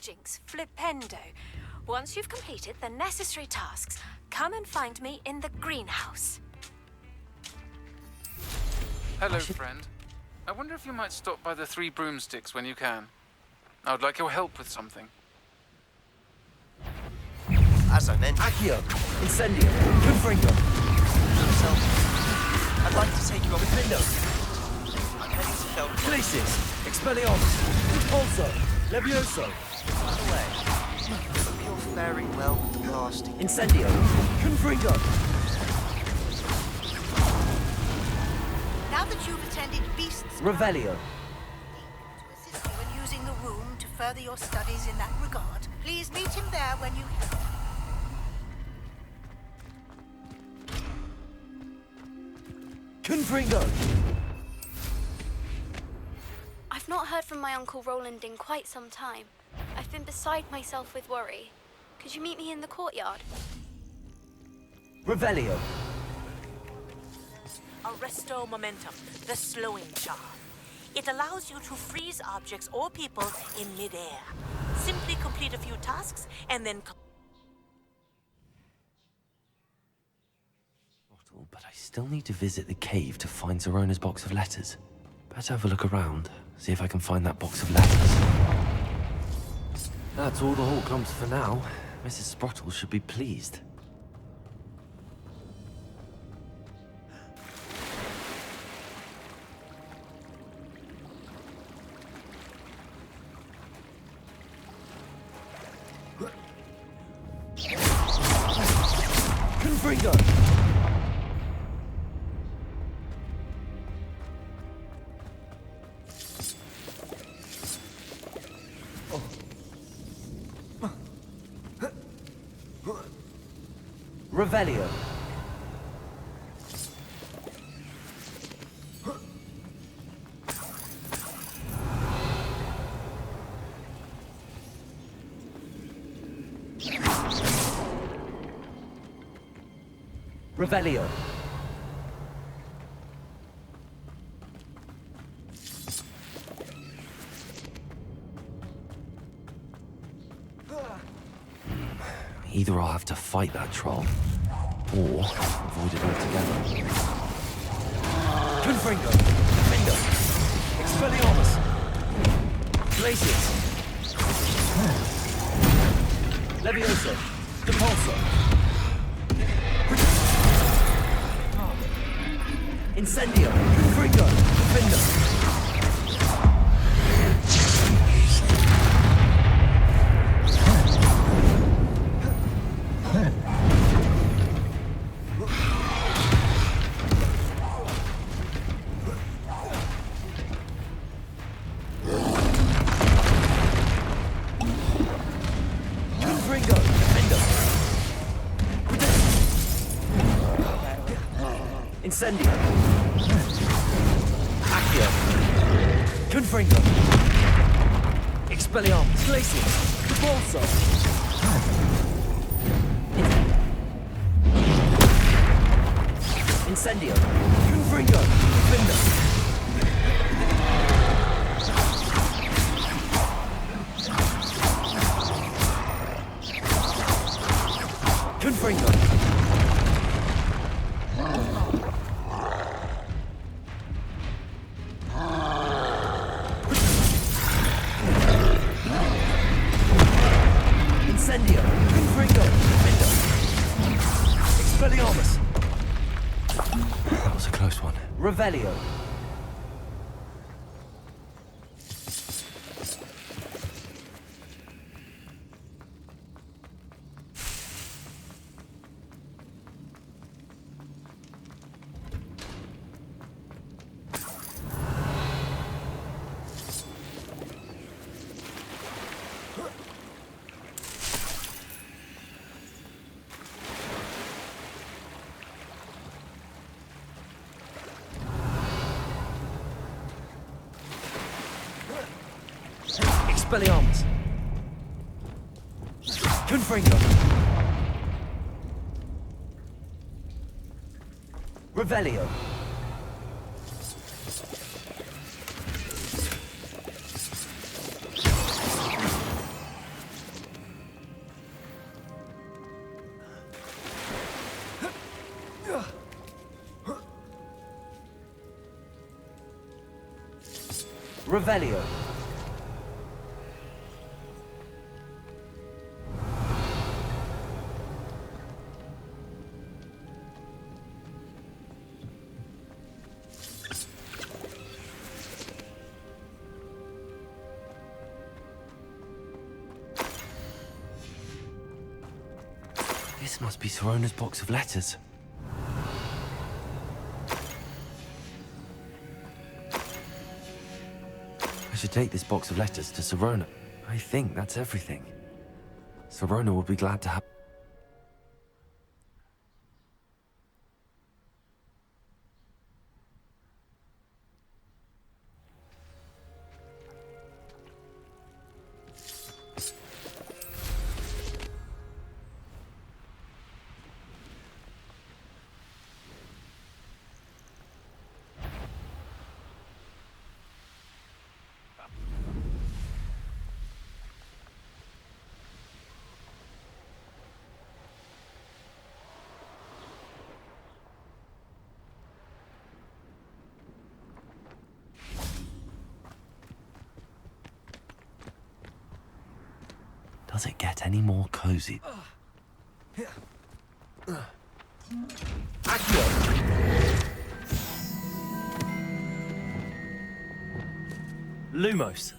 hijinks, flipendo. Once you've completed the necessary tasks, come and find me in the greenhouse. Hello, friend. I wonder if you might stop by the Three Broomsticks when you can. I would like your help with something. As I mentioned... Accio! Incendio! Confringo! So, I'd like to take you up... Window! I'm heading to help... Glacius! Expelliarmus! Repulso! Levioso! By the way, hope you're faring well with the blasting. Incendio! Confringo! Now that you've attended Beast's... Revelio! To assist you in using the room to further your studies in that regard, please meet him there when you head. Confringo! I've not heard from my Uncle Roland in quite some time. I've been beside myself with worry. Could you meet me in the courtyard? Revelio! Arresto Momentum, the slowing charm. It allows you to freeze objects or people in midair. Simply complete a few tasks and then... But I still need to visit the cave to find Zerona's box of letters. Better have a look around, see if I can find that box of letters. That's all the Hawk Clumps for now. Mrs. Sprottle should be pleased. Confringo! Revelio. Revelio. Either I'll have to fight that troll, or avoid it altogether. Confringo. Findo. Expelliarmus. Glacius. Levioso. Depulso. Incendio. Confringo. Findo. Incendio. Accio. Confringo. Expelliarmus. Glacius. Depulso. Incendio. Confringo. Findo. Confringo. Incendio. Confringo. Findo. Expelliarmus. That was a close one. Revelio. Expelliarmus. Confringo. Revelio. Revelio. This must be Sorona's box of letters. I should take this box of letters to Sorona. I think that's everything. Sorona will be glad to have... Does it get any more cozy? Lumos.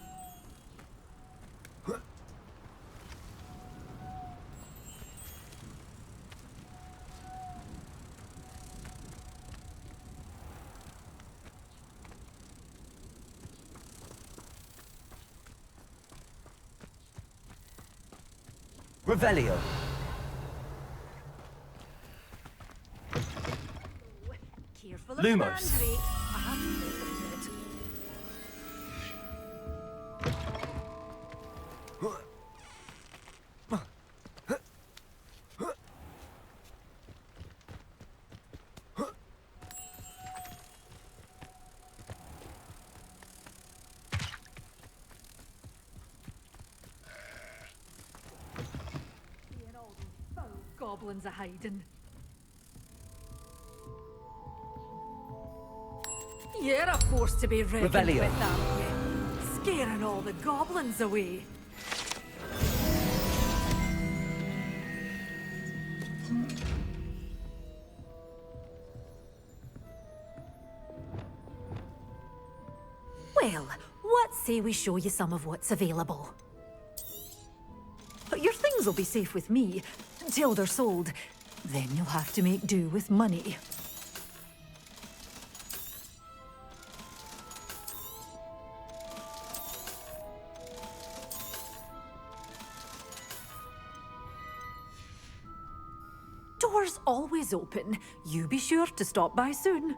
Revelio. Careful Lumos. Goblins are hiding. You're a force to be reckoned Revelio. with, aren't you? Scaring all the goblins away. Well, what say we show you some of what's available? Your things will be safe with me, till they're sold. Then you'll have to make do with money. Doors always open. You be sure to stop by soon.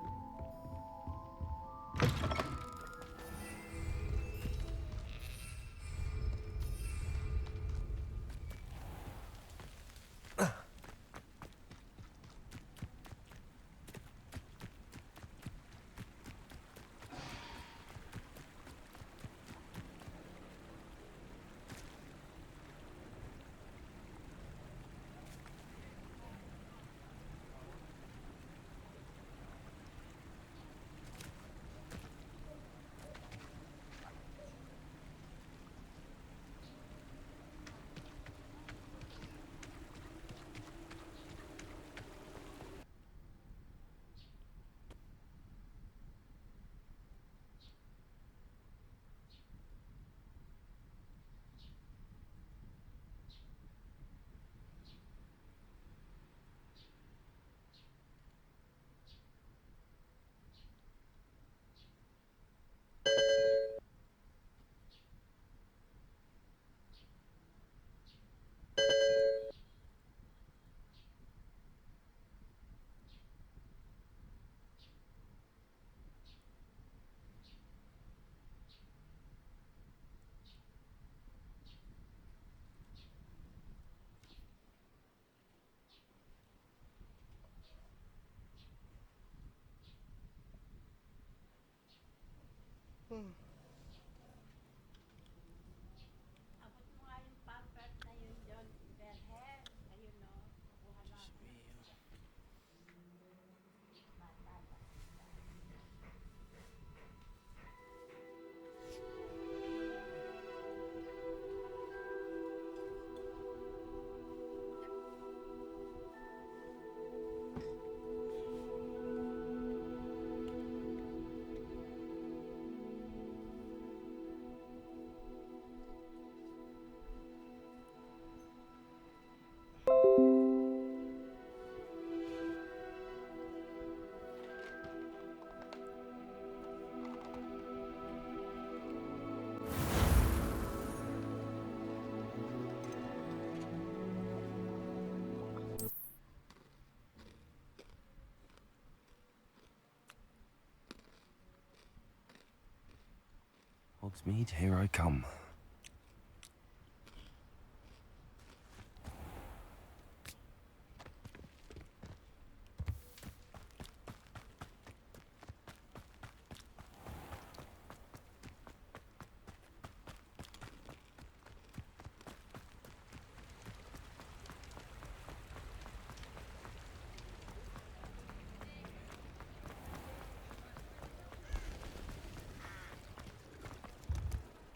Hogsmeade, here I come.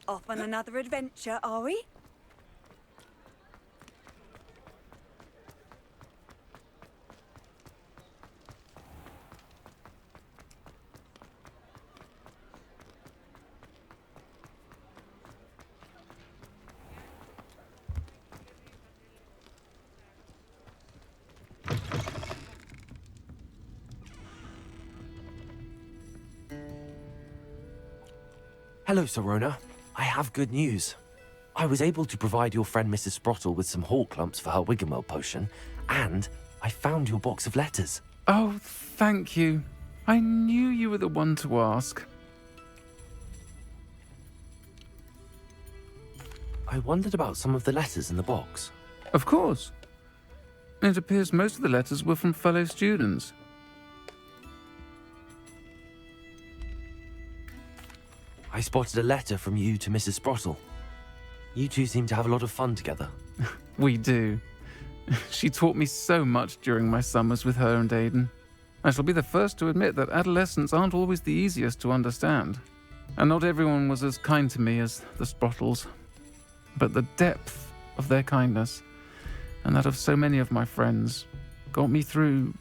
Off on another adventure, are we? Hello, Sorona. I have good news. I was able to provide your friend Mrs. Sprottle with some hawk lumps for her Wiggenweld potion, and I found your box of letters. Oh, thank you. I knew you were the one to ask. I wondered about some of the letters in the box. Of course. It appears most of the letters were from fellow students. I spotted a letter from you to Mrs. Sprottle. You two seem to have a lot of fun together. We do. She taught me so much during my summers with her and Aidan. I shall be the first to admit that adolescents aren't always the easiest to understand. And not everyone was as kind to me as the Sprottles. But the depth of their kindness, and that of so many of my friends, got me through...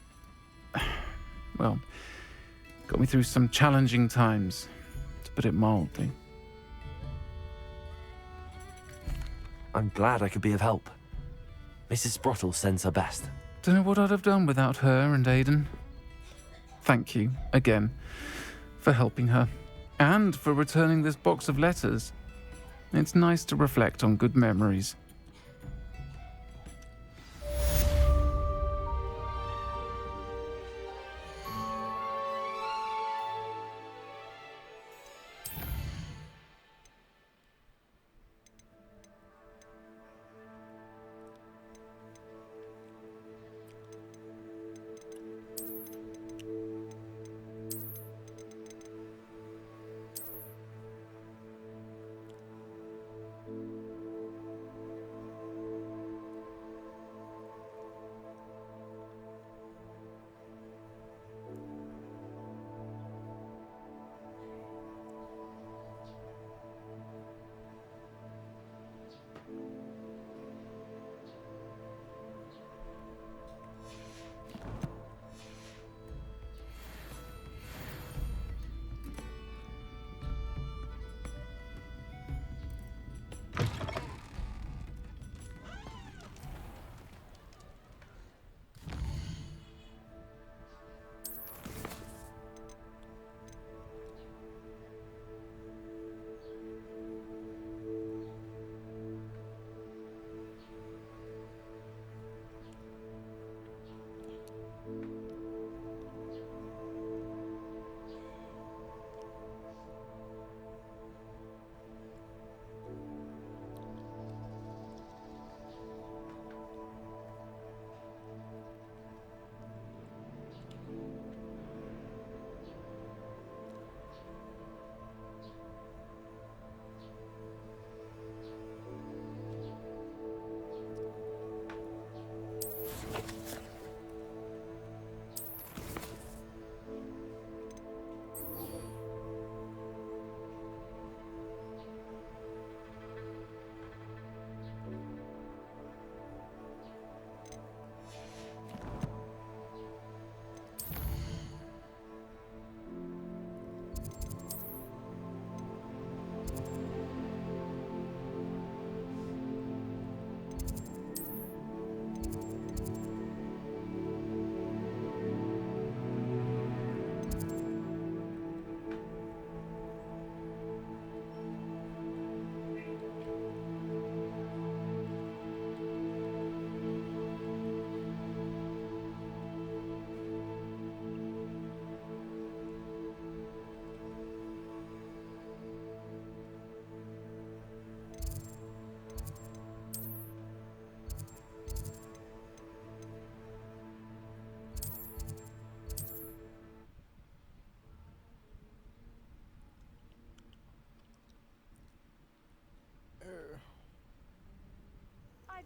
well, got me through some challenging times, to put it mildly. I'm glad I could be of help. Mrs. Sprottle sends her best. Don't know what I'd have done without her and Aidan. Thank you, again, for helping her, and for returning this box of letters. It's nice to reflect on good memories.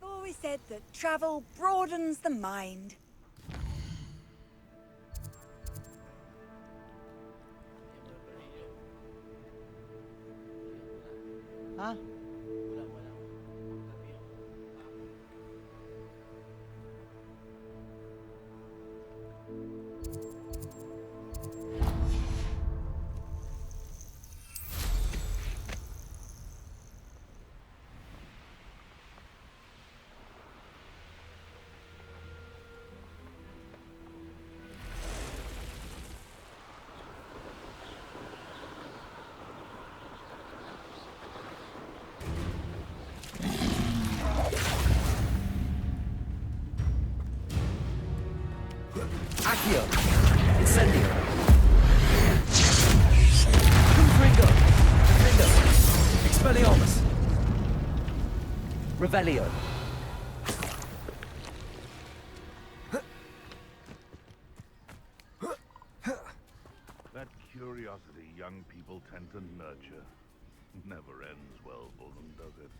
I've always said that travel broadens the mind. Hah? Accio! Incendio! Confringo! Defendo! Expelliarmus! Revelio! That curiosity young people tend to nurture never ends well for them, does it?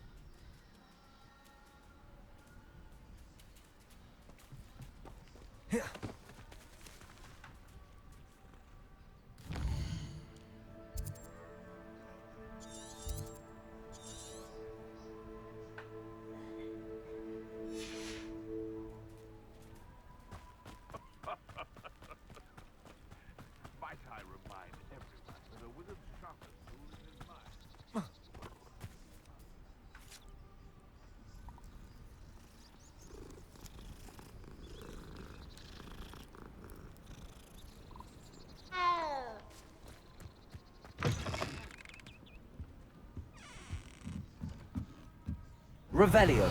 Might I remind everyone that a wizard's sharpest tool is his mind. Revelio!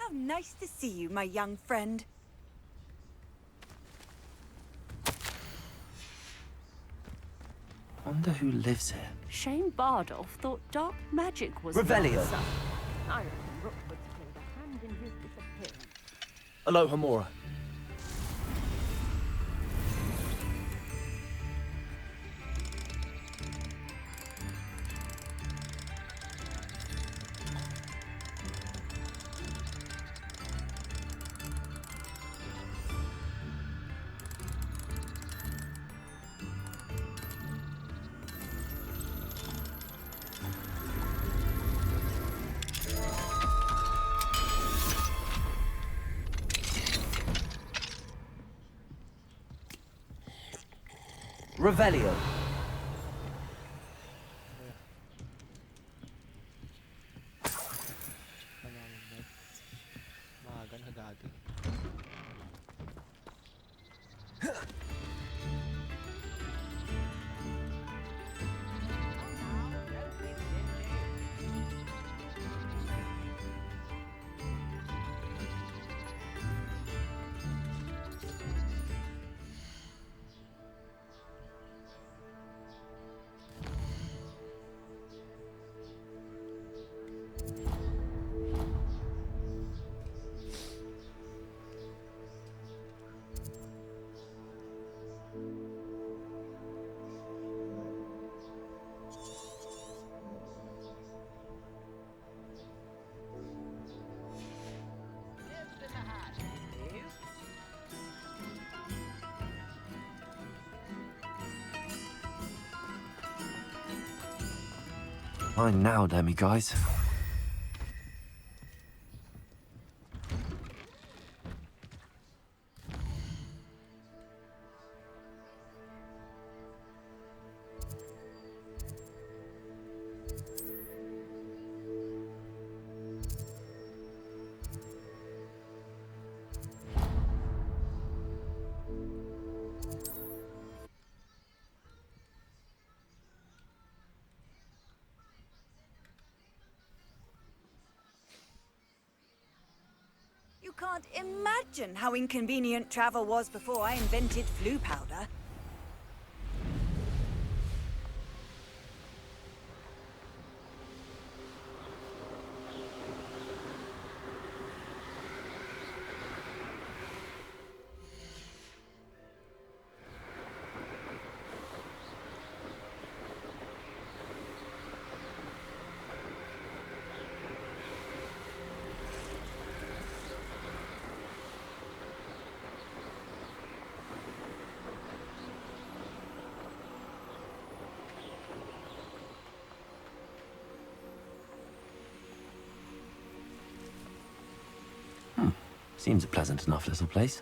How nice to see you, my young friend. Wonder who lives here. Shane Bardolph thought dark magic was Revelio. the answer. I reckon Rookwood's played a hand in his disappearance. Aloha Mora. Revelio. Magan ka gagi. Mine now, Demi guys. can't imagine how inconvenient travel was before I invented flu powder. Seems a pleasant enough little place.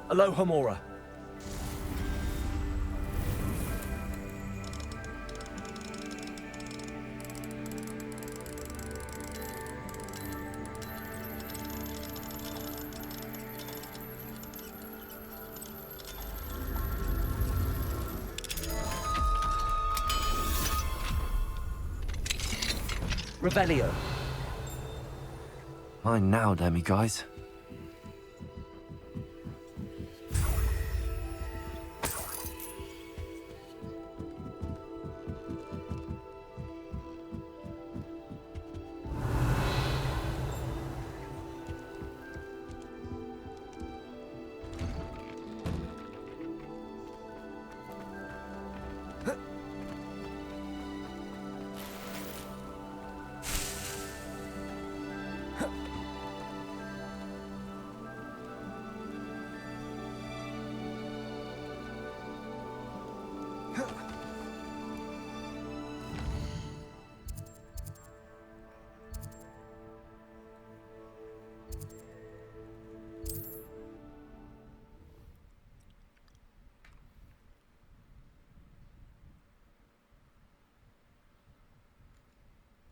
Aloha Mora. Revelio. Mine now, demiguise.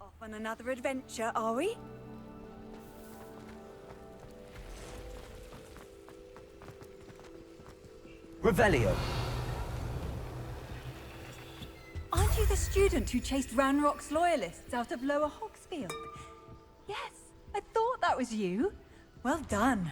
Off on another adventure, are we? Revelio. Aren't you the student who chased Ranrock's loyalists out of Lower Hogsfield? Yes, I thought that was you. Well done.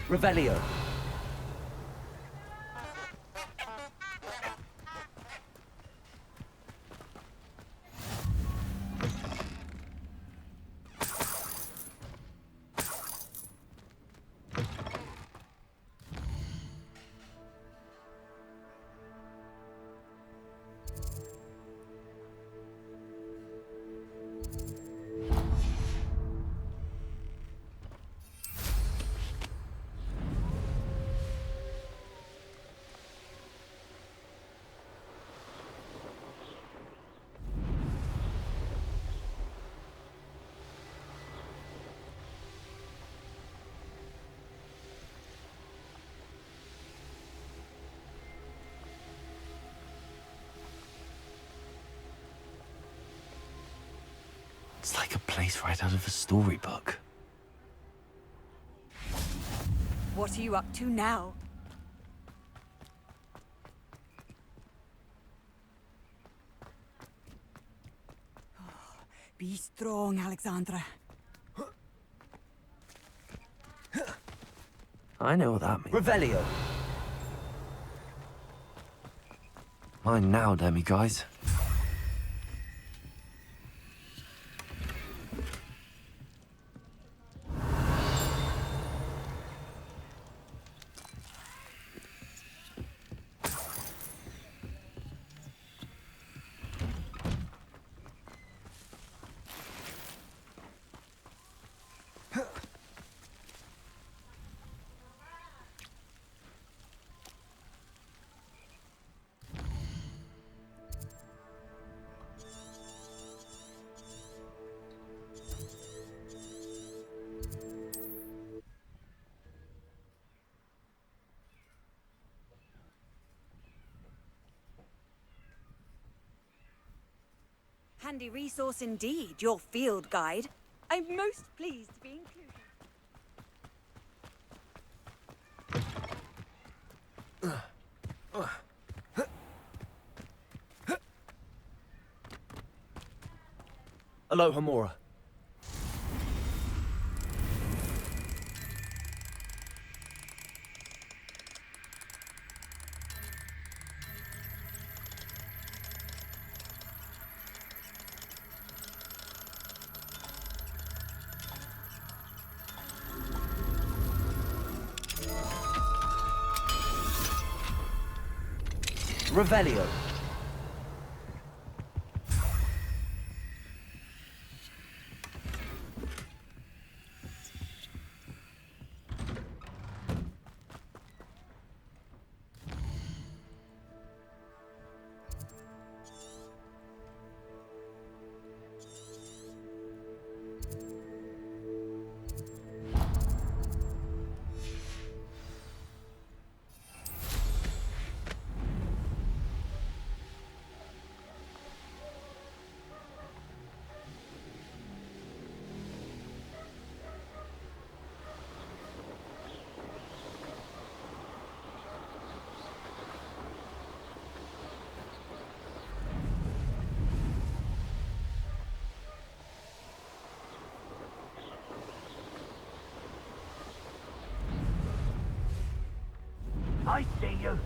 Revelio. It's like a place right out of a storybook. What are you up to now? Be strong, Alexandra. I know what that means. Revelio. Mine now, demiguise. Handy resource indeed, your field guide. I'm most pleased to be included. Aloha Mora. Revelio. I see you.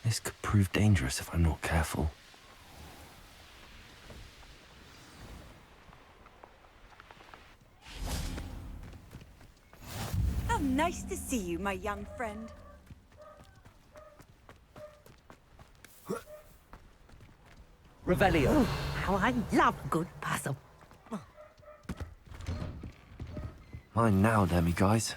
This could prove dangerous if I'm not careful. How nice to see you, my young friend. Revelio. How I love good puzzle. Mine now, Demi guys.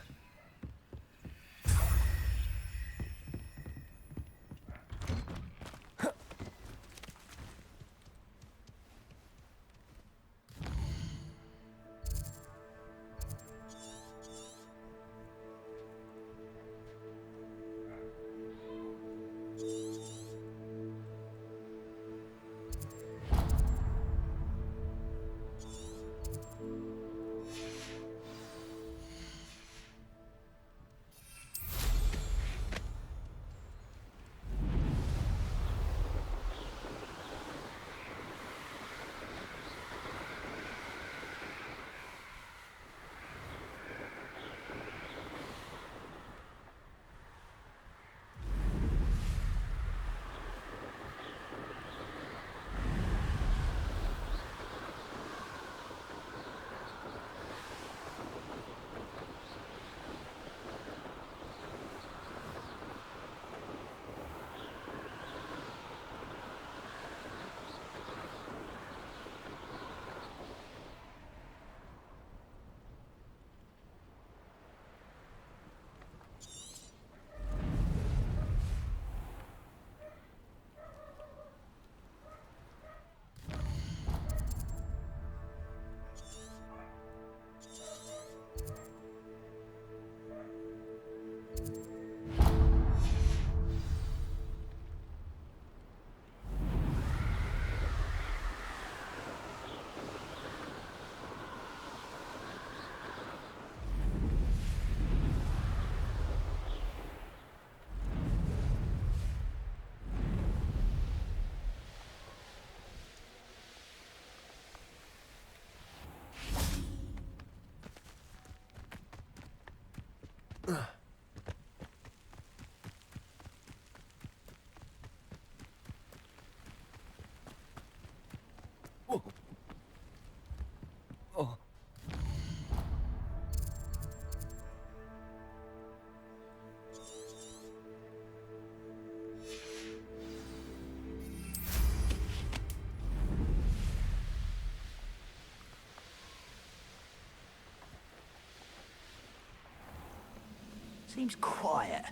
Seems quiet.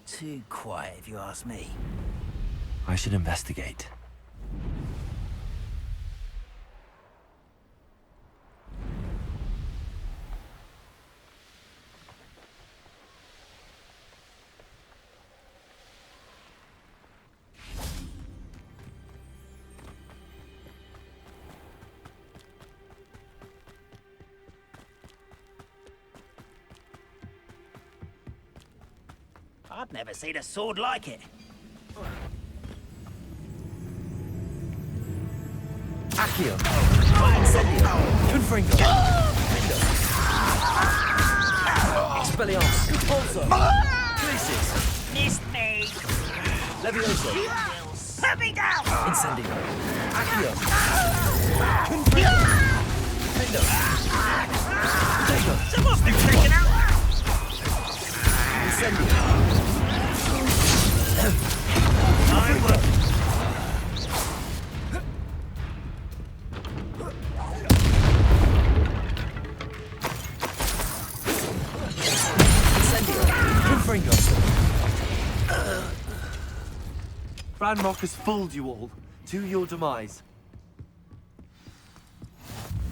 Too quiet, if you ask me. I should investigate. I've never seen a sword like it. Accio. Incendio. Confringo. Window. Expelliarmus. Pulsar. Glacis. Missed me. Levioso. Put me down. Incendio. Accio. Confringo. Window. Potato. Someone's been taken out. Incendio. Confringo. Ranrock has fooled you all to your demise.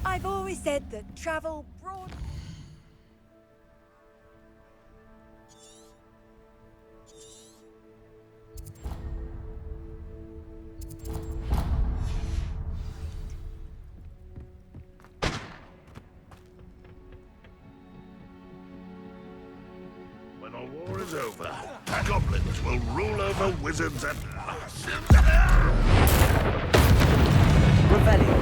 I've always said that travel broad. When all war is over, goblins will rule over wizards at last. Rebellion.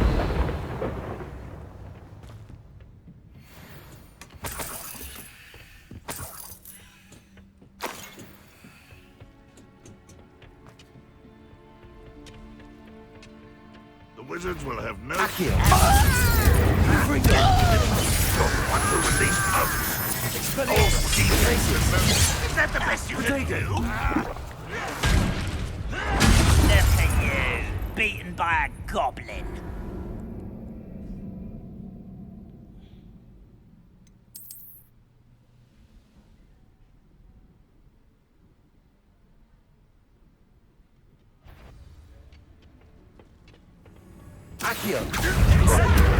The wizards will have no Accio. Confringo. What to release others? Is that the best you can do? Look at you, beaten by a goblin. Accio.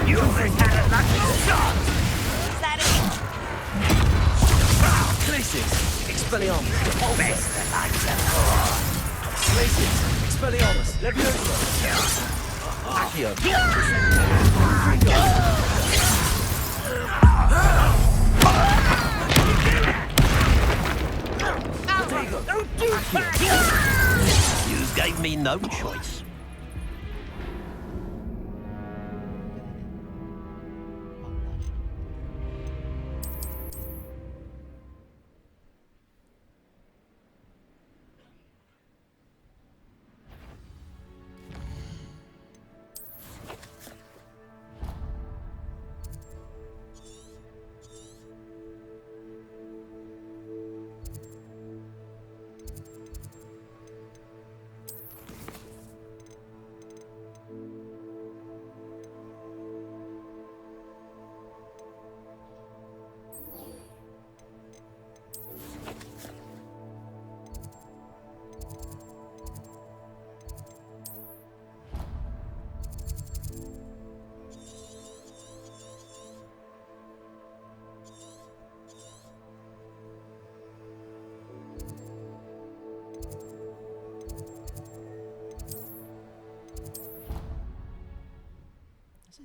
You almost had a lucky shot. Is that it? Glacis. Expelliarmus. Best the lights are Glacis. Expelliarmus. Levioso. Accio. Don't do that! You gave me no choice.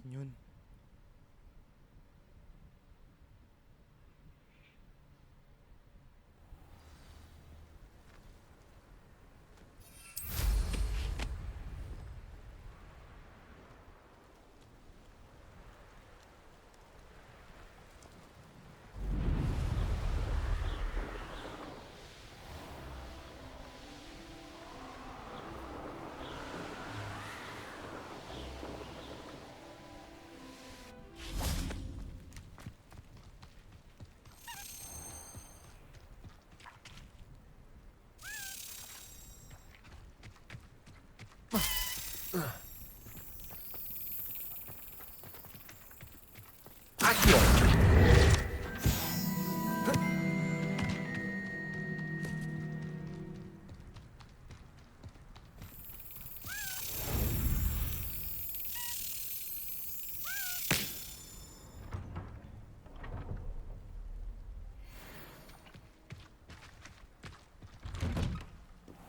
Yun.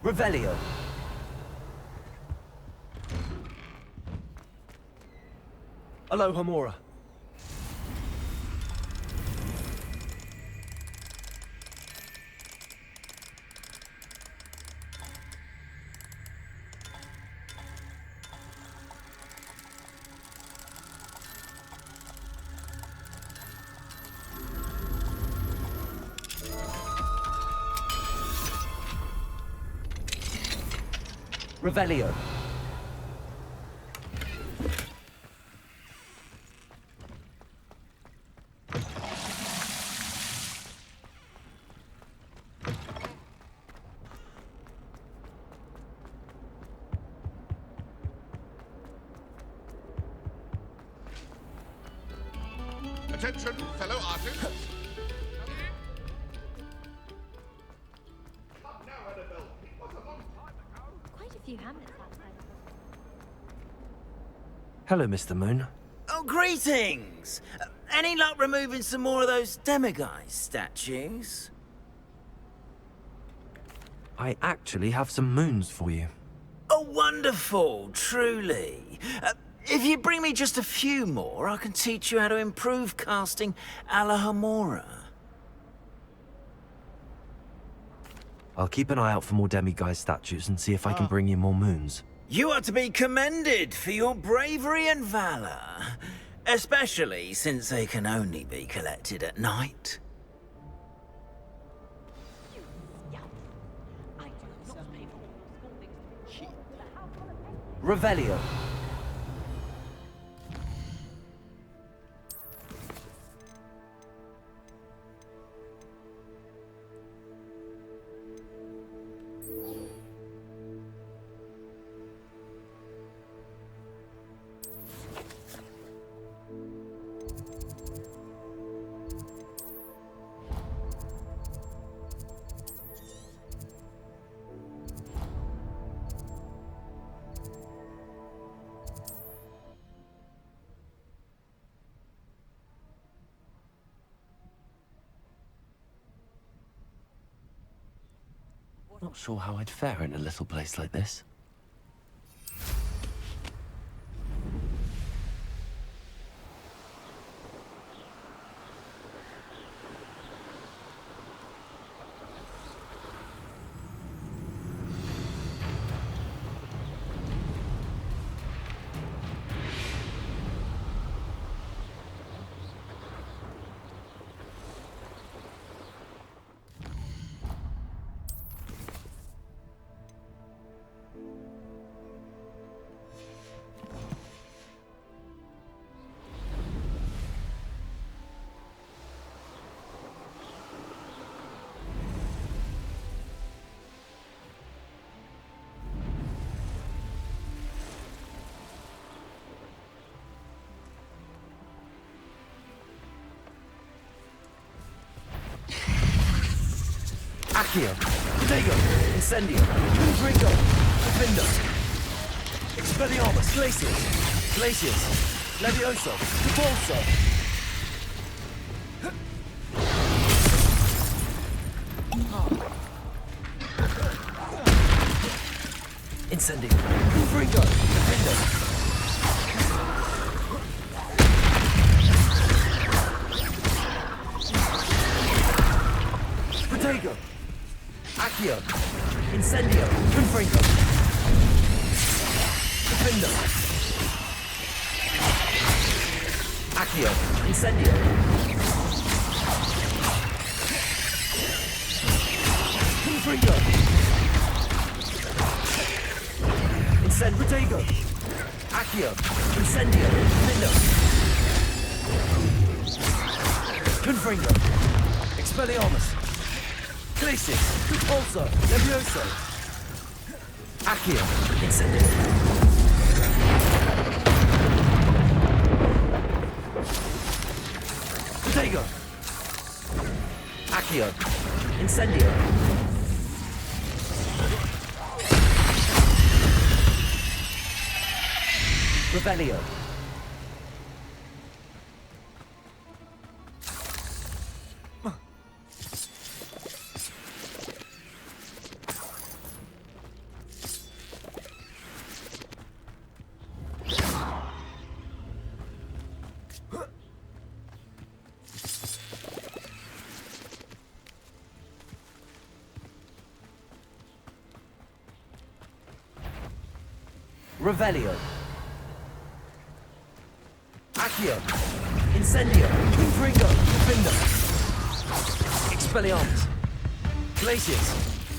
Revelio. Aloha Mora. Revelio. Attention, fellow artists. Quite a few hamlets outside of Hello, Mr. Moon. Oh, greetings! Any luck removing some more of those demiguise statues? I actually have some moons for you. Oh, wonderful, truly. If you bring me just a few more, I can teach you how to improve casting a la Hamora. I'll keep an eye out for more demiguise statues and see if I can bring you more moons. You are to be commended for your bravery and valor, especially since they can only be collected at night. Revelio. Not sure how I'd fare in a little place like this. Accio, Protego, Incendio, Confringo, Defendo, Expelliarmus, Glacius, Levioso, Repulso. Incendio, Confringo, Defendo. Protego. Accio, Incendio, Confringo, Defendo, Accio, Incendio, Confringo, Incend, Protego, Accio, Incendio, Defendo, Confringo, Expelliarmus, Glacius, Repulso, Levioso, Accio, Incendio. Protego, Accio, Incendio. Revelio. Revelio. Accio. Incendio. Confringo. Defendo. Expelliarmus. Glacius.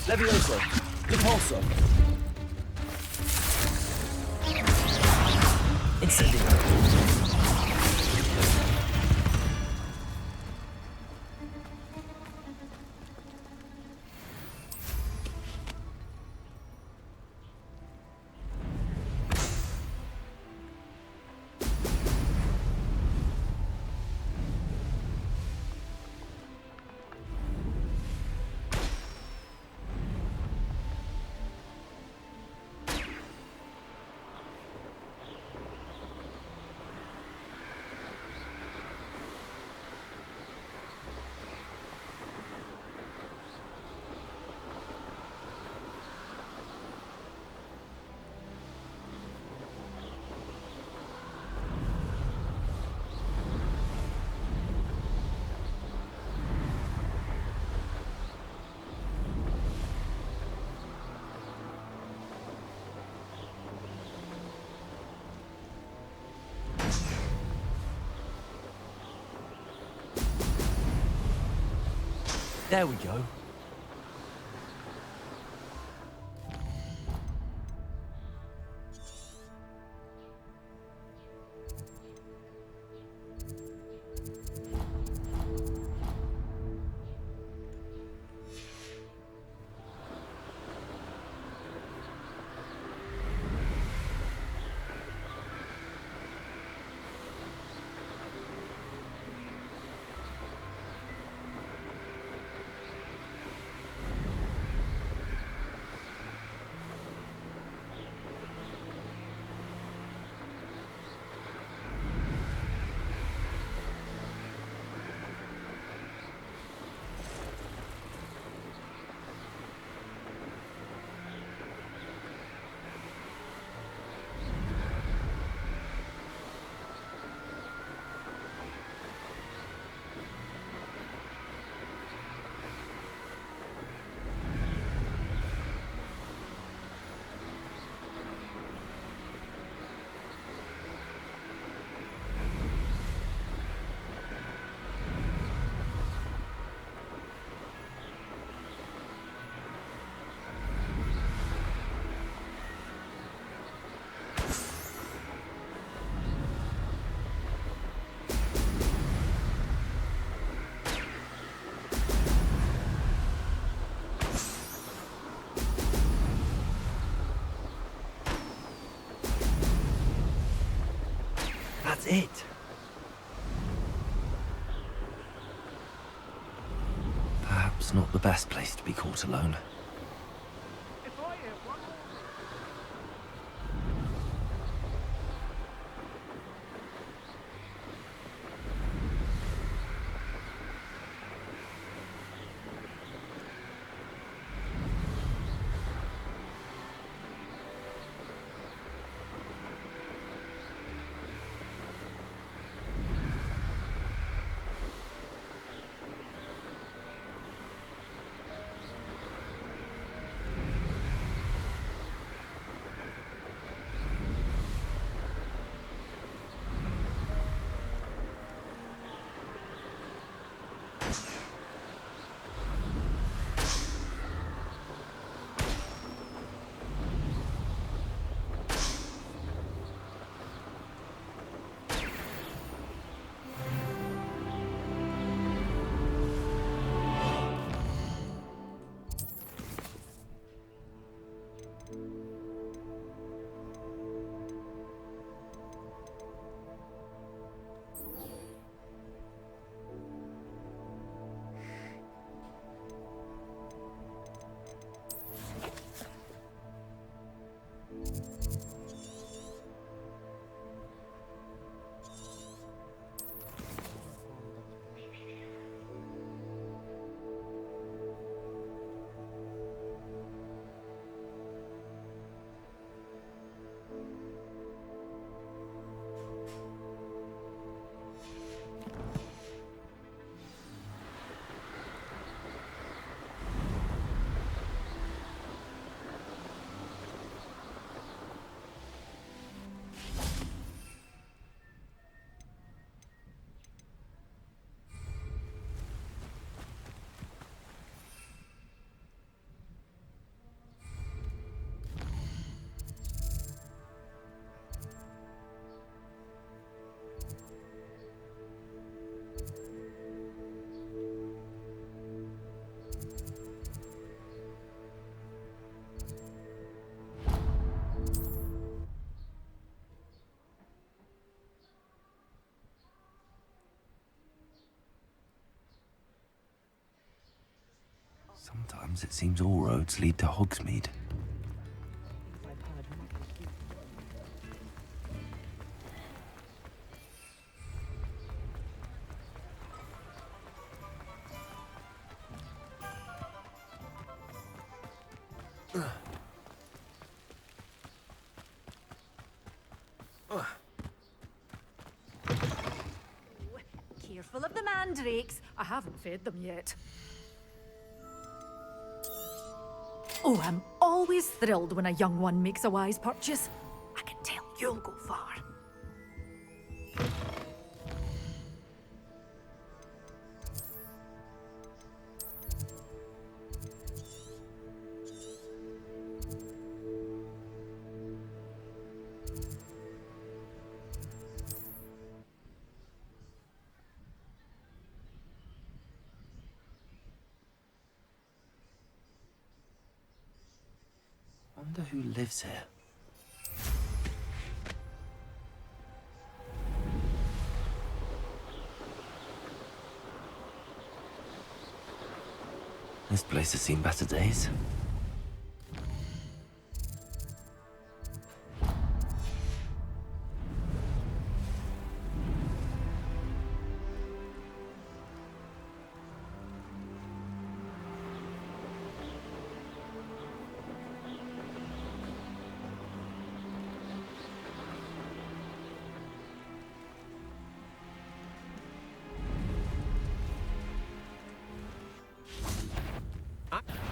Levioso. Repulso. Incendio. There we go. That's it. Perhaps not the best place to be caught alone. Sometimes it seems all roads lead to Hogsmeade. Careful of the mandrakes. I haven't fed them yet. Oh, I'm always thrilled when a young one makes a wise purchase. I can tell you'll go far. Wonder who lives here. This place has seen better days.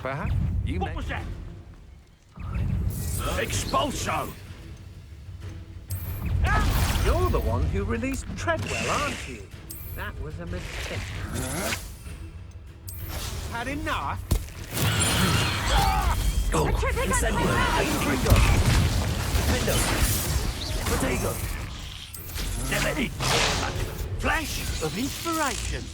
Perhaps you What was that? Expulso! You're the one who released Treadwell, aren't you? That was a mistake. Had enough? Oh, incendio! Intrigo! Defendo! Protego! Never did flash of inspiration.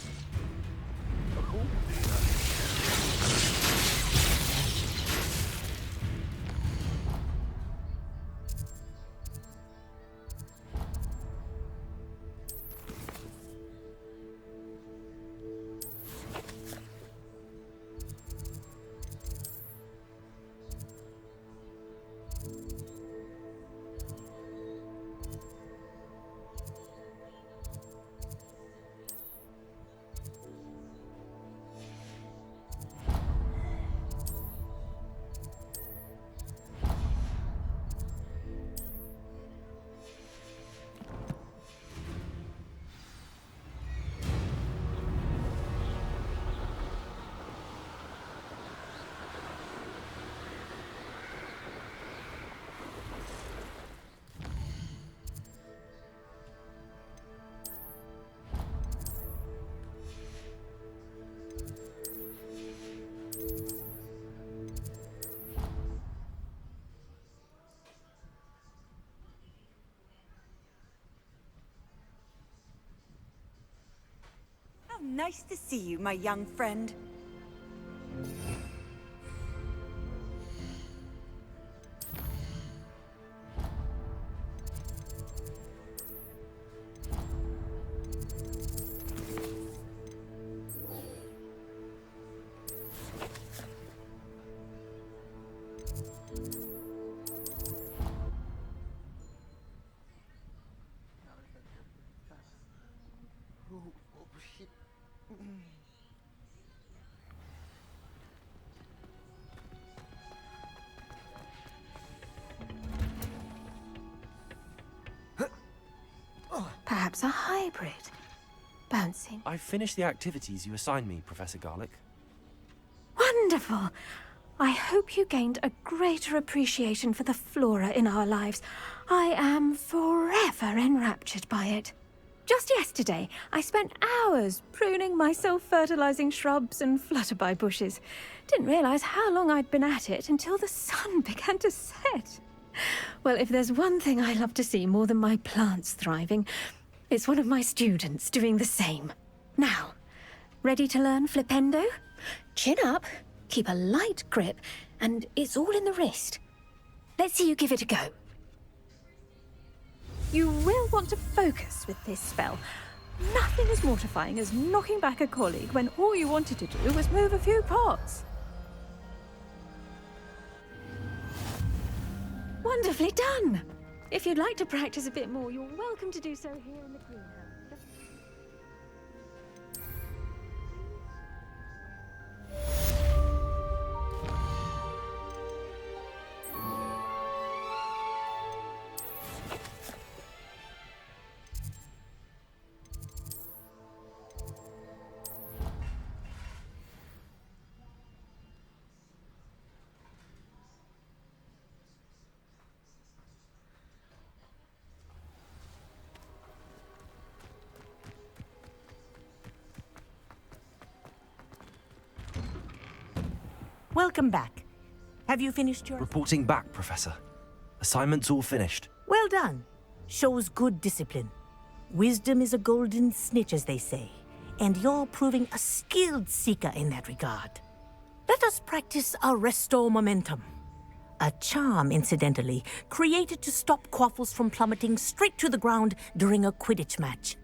How nice to see you, my young friend. Perhaps a hybrid. Bouncing. I've finished the activities you assigned me, Professor Garlick. Wonderful! I hope you gained a greater appreciation for the flora in our lives. I am forever enraptured by it. Just yesterday, I spent hours pruning my self-fertilizing shrubs and flutterby bushes. Didn't realize how long I'd been at it until the sun began to set. Well, if there's one thing I love to see more than my plants thriving, it's one of my students doing the same. Now, ready to learn flipendo? Chin up, keep a light grip, and it's all in the wrist. Let's see you give it a go. You will want to focus with this spell. Nothing as mortifying as knocking back a colleague when all you wanted to do was move a few pots. Wonderfully done! If you'd like to practice a bit more, you're welcome to do so here in the greenhouse. Welcome back. Have you finished your... Reporting back, Professor. Assignment's all finished. Well done. Shows good discipline. Wisdom is a golden snitch, as they say, and you're proving a skilled seeker in that regard. Let us practice our Restore Momentum. A charm, incidentally, created to stop quaffles from plummeting straight to the ground during a Quidditch match.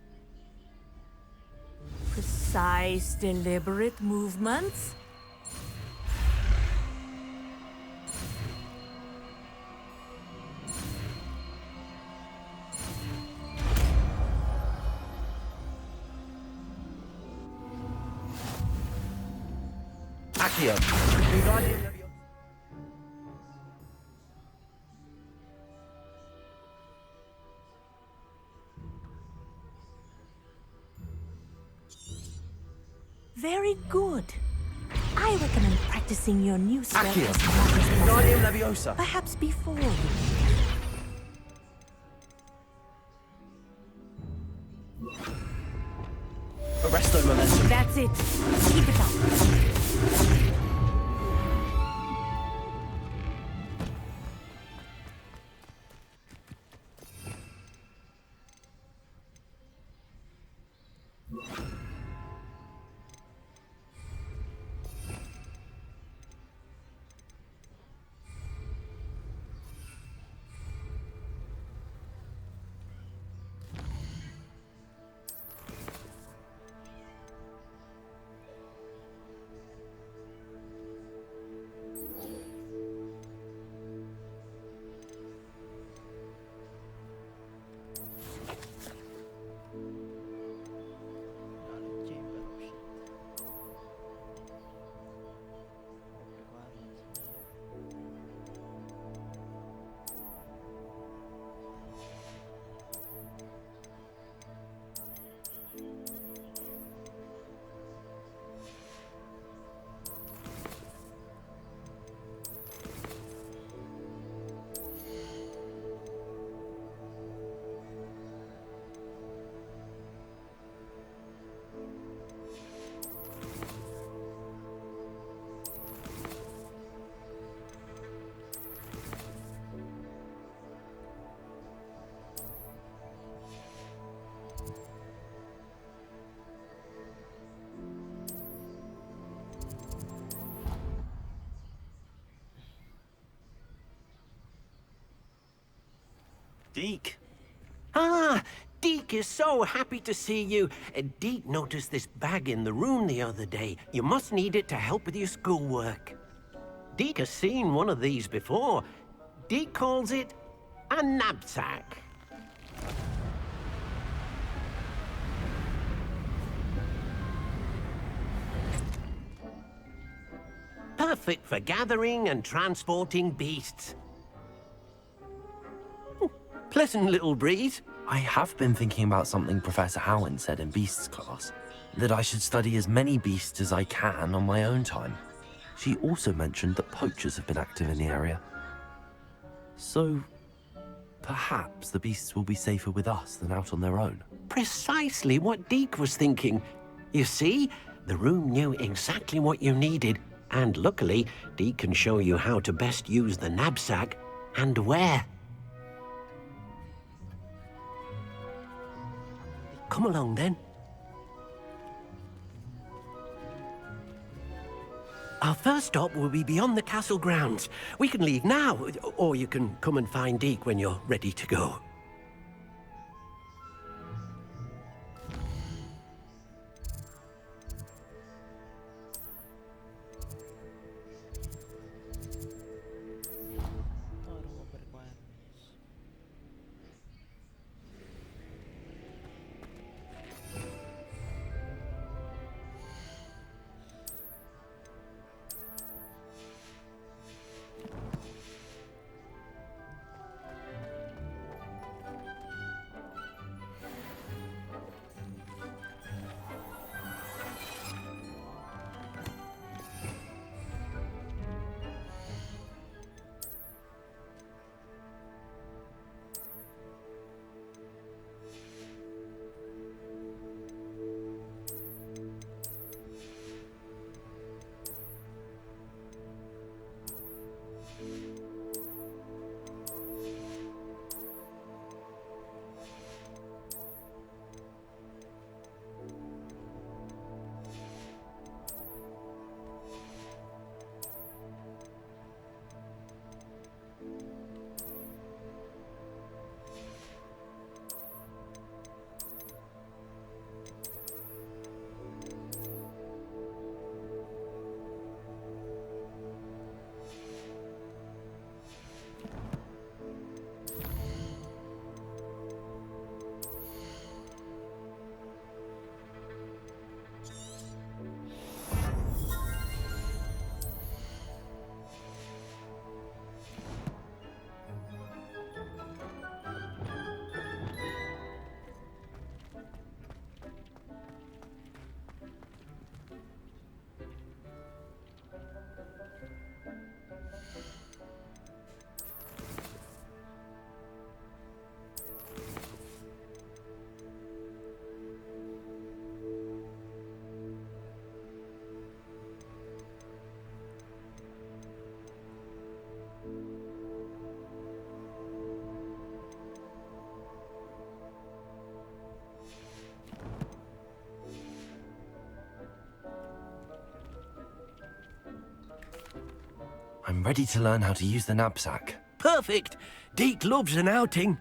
Precise, deliberate movements. Accio. Very good. I recommend practicing your new spell Accio. as much as Wingardium possible. Leviosa. Perhaps before you... Arresto Momentum. That's it. Keep it up. Deke. Ah, Deke is so happy to see you. Deke noticed this bag in the room the other day. You must need it to help with your schoolwork. Deke has seen one of these before. Deke calls it a knapsack. Perfect for gathering and transporting beasts. Pleasant little breeze. I have been thinking about something Professor Howin said in Beasts class, that I should study as many beasts as I can on my own time. She also mentioned that poachers have been active in the area. So, perhaps the beasts will be safer with us than out on their own. Precisely what Deke was thinking. You see, the room knew exactly what you needed, and luckily, Deke can show you how to best use the knapsack and where. Come along, then. Our first stop will be beyond the castle grounds. We can leave now, or you can come and find Deke when you're ready to go. I'm ready to learn how to use the knapsack. Perfect. Deke loves an outing.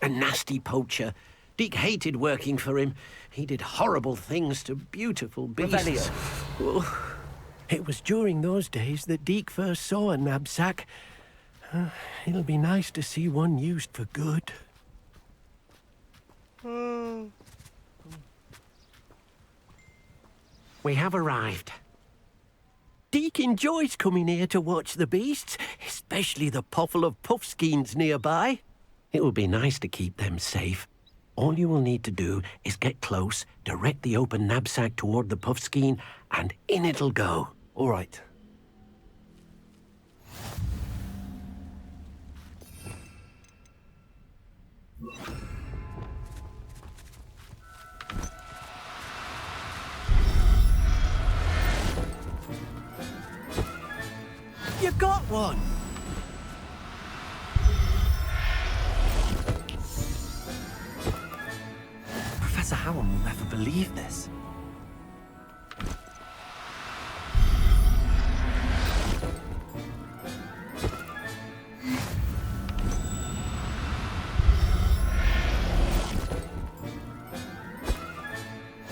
A nasty poacher. Deke hated working for him. He did horrible things to beautiful beasts. Revelio. Oh, it was during those days that Deke first saw a knapsack. It'll be nice to see one used for good. We have arrived. Deke enjoys coming here to watch the beasts, especially the potful of puffskeins nearby. It will be nice to keep them safe. All you will need to do is get close, direct the open knapsack toward the puffskein, and in it'll go. All right. You got one! Professor Howard will never believe this.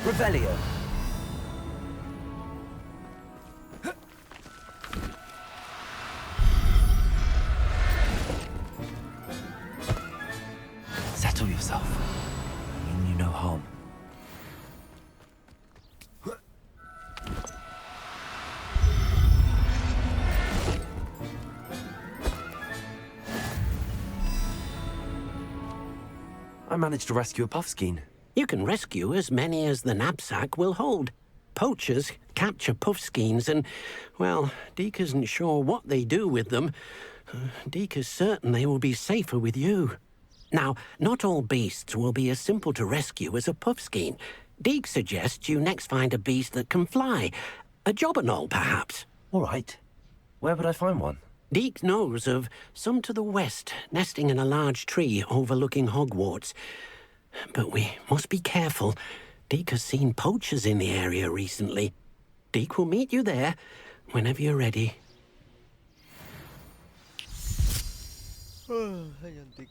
Revelio. Settle yourself. I mean you no harm. I managed to rescue a puffskein. You can rescue as many as the knapsack will hold. Poachers capture puffskeins and, well, Deke isn't sure what they do with them. Deke is certain they will be safer with you. Now, not all beasts will be as simple to rescue as a puffskein. Deke suggests you next find a beast that can fly. A jobberknoll, perhaps. All right. Where would I find one? Deke knows of some to the west, nesting in a large tree overlooking Hogwarts. But we must be careful. Deke has seen poachers in the area recently. Deke will meet you there whenever you're ready. Ayan, Dick.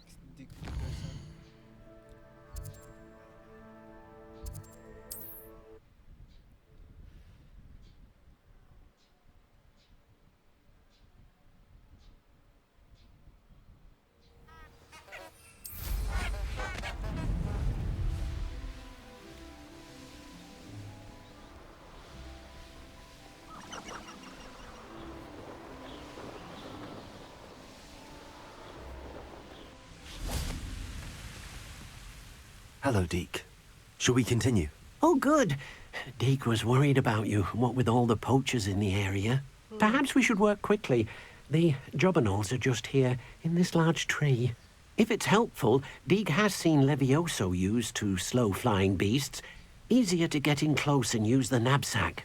Hello, Deke. Shall we continue? Oh, good. Deke was worried about you, what with all the poachers in the area. Perhaps we should work quickly. The jobberknolls are just here, in this large tree. If it's helpful, Deke has seen Levioso used to slow flying beasts. Easier to get in close and use the knapsack.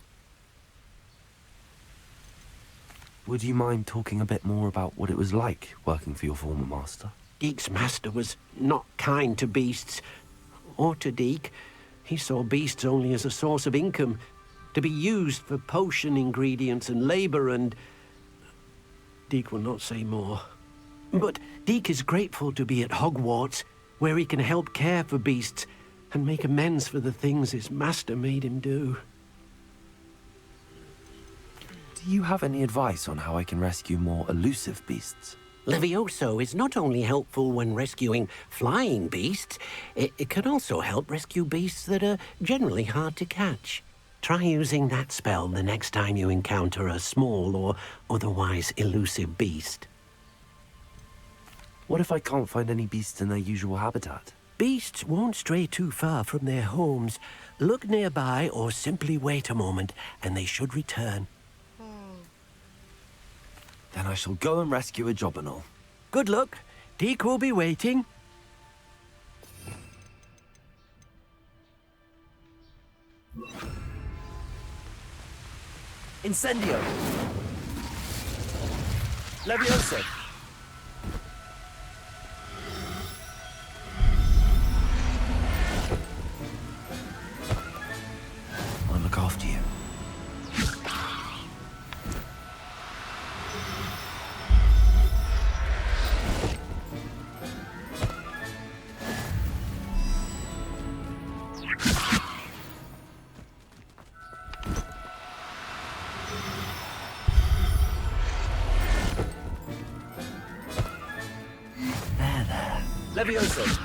Would you mind talking a bit more about what it was like working for your former master? Deke's master was not kind to beasts. Or to Deke. He saw beasts only as a source of income, to be used for potion ingredients and labor and... Deke will not say more. But Deke is grateful to be at Hogwarts, where he can help care for beasts and make amends for the things his master made him do. Do you have any advice on how I can rescue more elusive beasts? Levioso is not only helpful when rescuing flying beasts, it can also help rescue beasts that are generally hard to catch. Try using that spell the next time you encounter a small or otherwise elusive beast. What if I can't find any beasts in their usual habitat? Beasts won't stray too far from their homes. Look nearby or simply wait a moment, and they should return. Then I shall go and rescue a jobberknoll. Good luck. Deke will be waiting. Incendio! Levioso! I'll look after you. There. Levioso!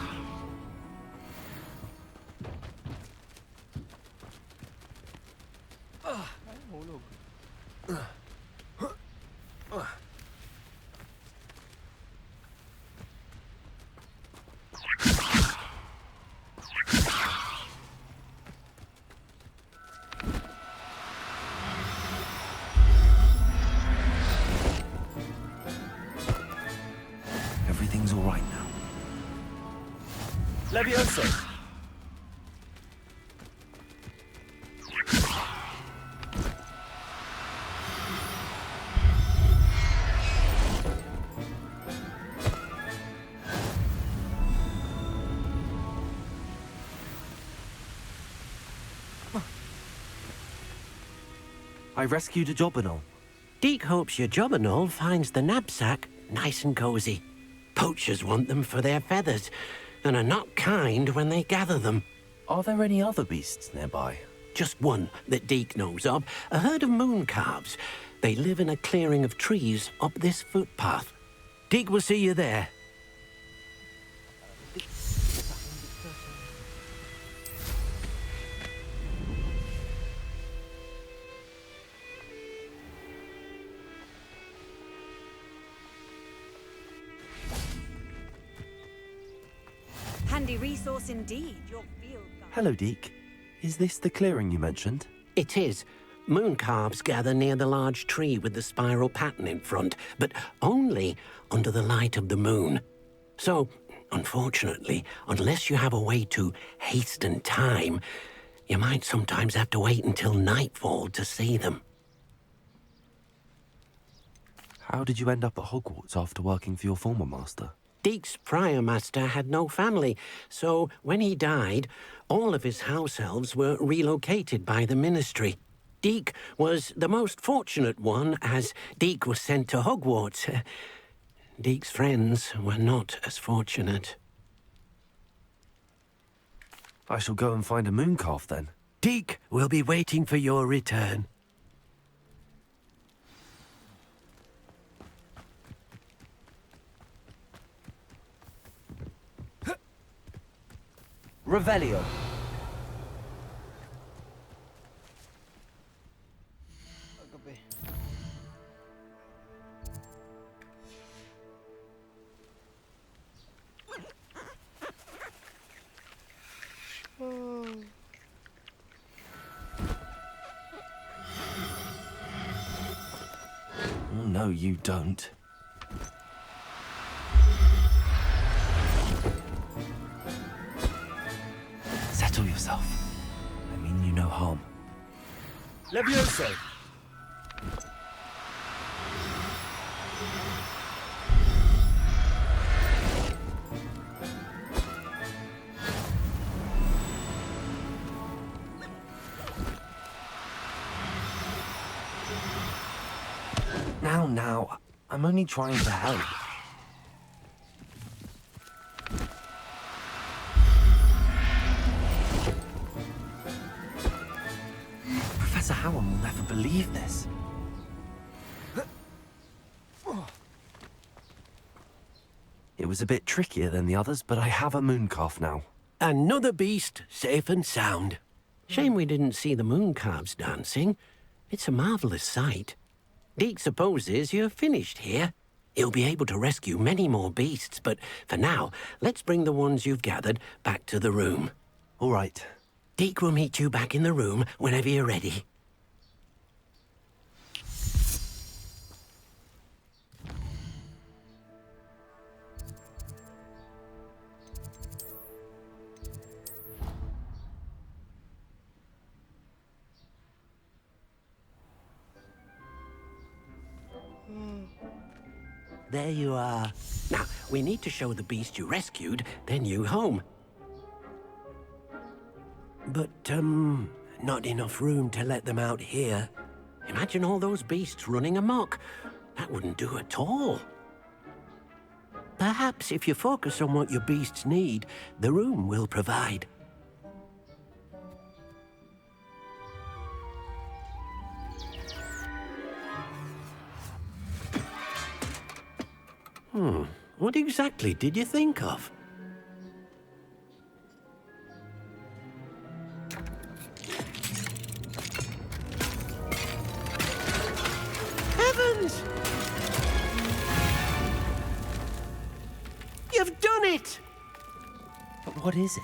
Everything's all right now. Levioso! I rescued a Jobberknoll. Deke hopes your Jobberknoll finds the knapsack nice and cozy. Poachers want them for their feathers, and are not kind when they gather them. Are there any other beasts nearby? Just one that Deke knows of, a herd of moon calves. They live in a clearing of trees up this footpath. Deke will see you there. Handy resource indeed, your field guide. Hello, Deke. Is this the clearing you mentioned? It is. Moon calves gather near the large tree with the spiral pattern in front, but only under the light of the moon. So, unfortunately, unless you have a way to hasten time, you might sometimes have to wait until nightfall to see them. How did you end up at Hogwarts after working for your former master? Deke's prior master had no family, so when he died, all of his house elves were relocated by the ministry. Deke was the most fortunate one, as Deke was sent to Hogwarts. Deke's friends were not as fortunate. I shall go and find a moon calf then. Deke will be waiting for your return. Revelio. Oh, no, you don't. Settle yourself. I mean you no harm. Levioso! Now, I'm only trying to help. Professor Howard will never believe this. It was a bit trickier than the others, but I have a moon calf now. Another beast, safe and sound. Shame we didn't see the moon calves dancing. It's a marvelous sight. Deke supposes you're finished here. He'll be able to rescue many more beasts, but for now, let's bring the ones you've gathered back to the room. All right. Deke will meet you back in the room whenever you're ready. There you are. Now, we need to show the beast you rescued, then you home. But, not enough room to let them out here. Imagine all those beasts running amok. That wouldn't do at all. Perhaps if you focus on what your beasts need, the room will provide. What exactly did you think of? Heavens! You've done it! But what is it?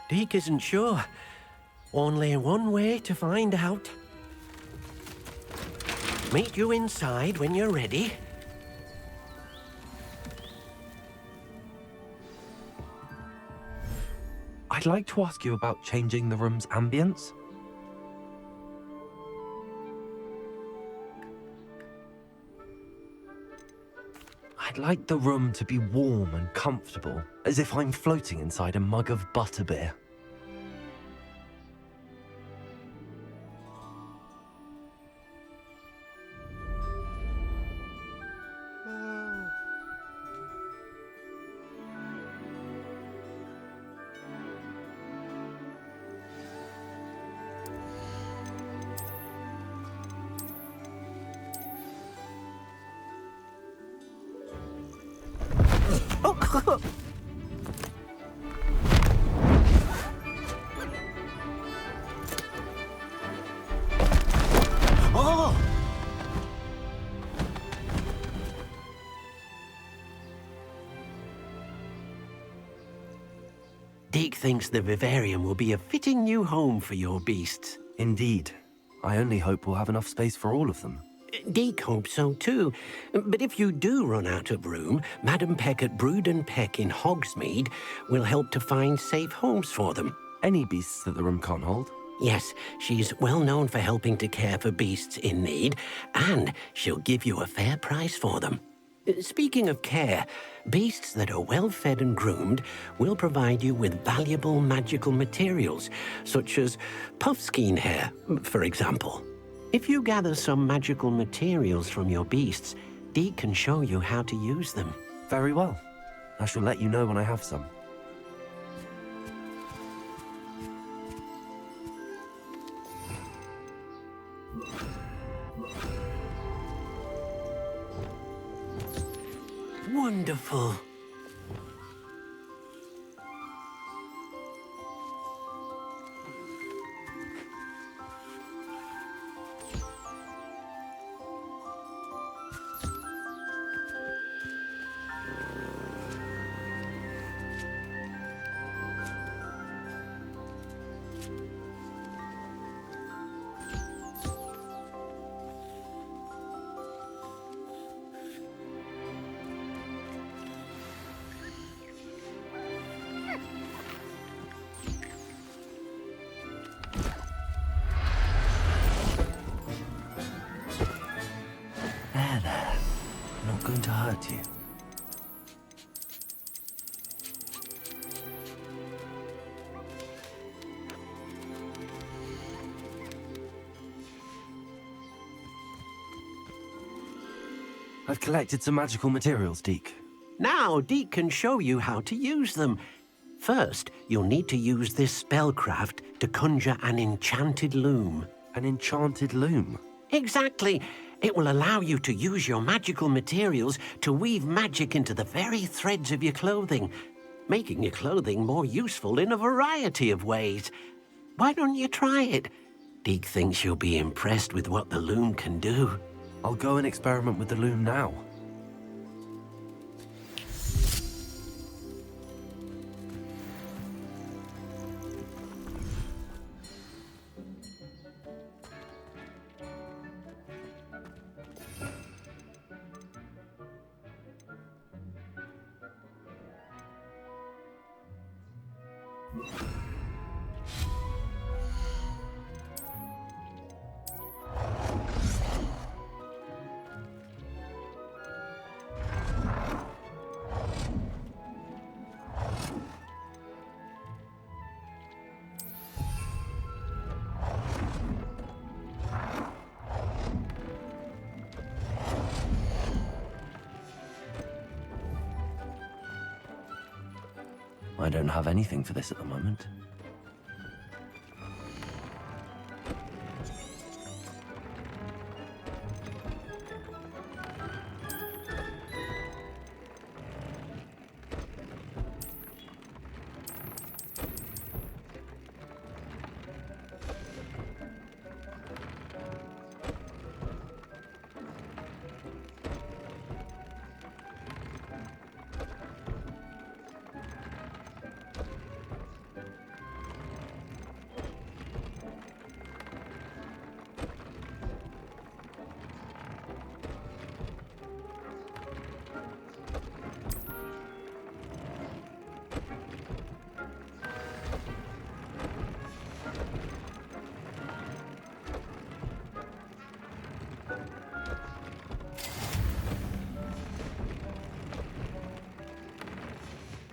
Deke isn't sure. Only one way to find out. Meet you inside when you're ready. I'd like to ask you about changing the room's ambience. I'd like the room to be warm and comfortable, as if I'm floating inside a mug of butterbeer. Oh! Deke thinks the vivarium will be a fitting new home for your beasts. Indeed. I only hope we'll have enough space for all of them. Deke hopes so too. But if you do run out of room, Madam Peck at Brood and Peck in Hogsmeade will help to find safe homes for them. Any beasts that the room can't hold? Yes, she's well known for helping to care for beasts in need, and she'll give you a fair price for them. Speaking of care, beasts that are well fed and groomed will provide you with valuable magical materials, such as puffskein hair, for example. If you gather some magical materials from your beasts, Deke can show you how to use them. Very well. I shall let you know when I have some. Wonderful. There. Not going to hurt you. I've collected some magical materials, Deke. Now Deke can show you how to use them. First, you'll need to use this spellcraft to conjure an enchanted loom. An enchanted loom? Exactly. It will allow you to use your magical materials to weave magic into the very threads of your clothing, making your clothing more useful in a variety of ways. Why don't you try it? Deke thinks you'll be impressed with what the loom can do. I'll go and experiment with the loom now. I don't have anything for this at the moment.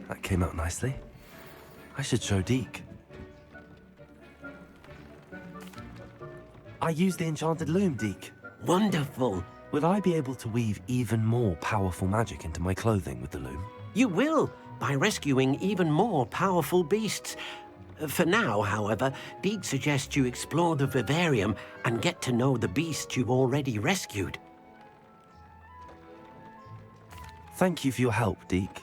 That came out nicely. I should show Deke. I used the enchanted loom, Deke. Wonderful. Will I be able to weave even more powerful magic into my clothing with the loom? You will, by rescuing even more powerful beasts. For now, however, Deke suggests you explore the vivarium and get to know the beasts you've already rescued. Thank you for your help, Deke.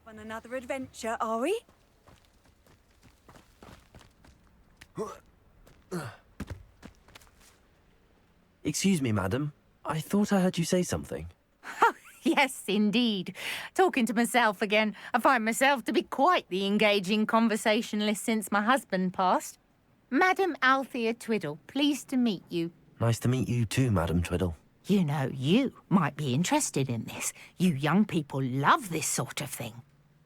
On another adventure, are we? Excuse me, madam. I thought I heard you say something. Yes, indeed. Talking to myself again. I find myself to be quite the engaging conversationalist since my husband passed. Madam Althea Twiddle, pleased to meet you. Nice to meet you too, Madam Twiddle. You know, you might be interested in this. You young people love this sort of thing.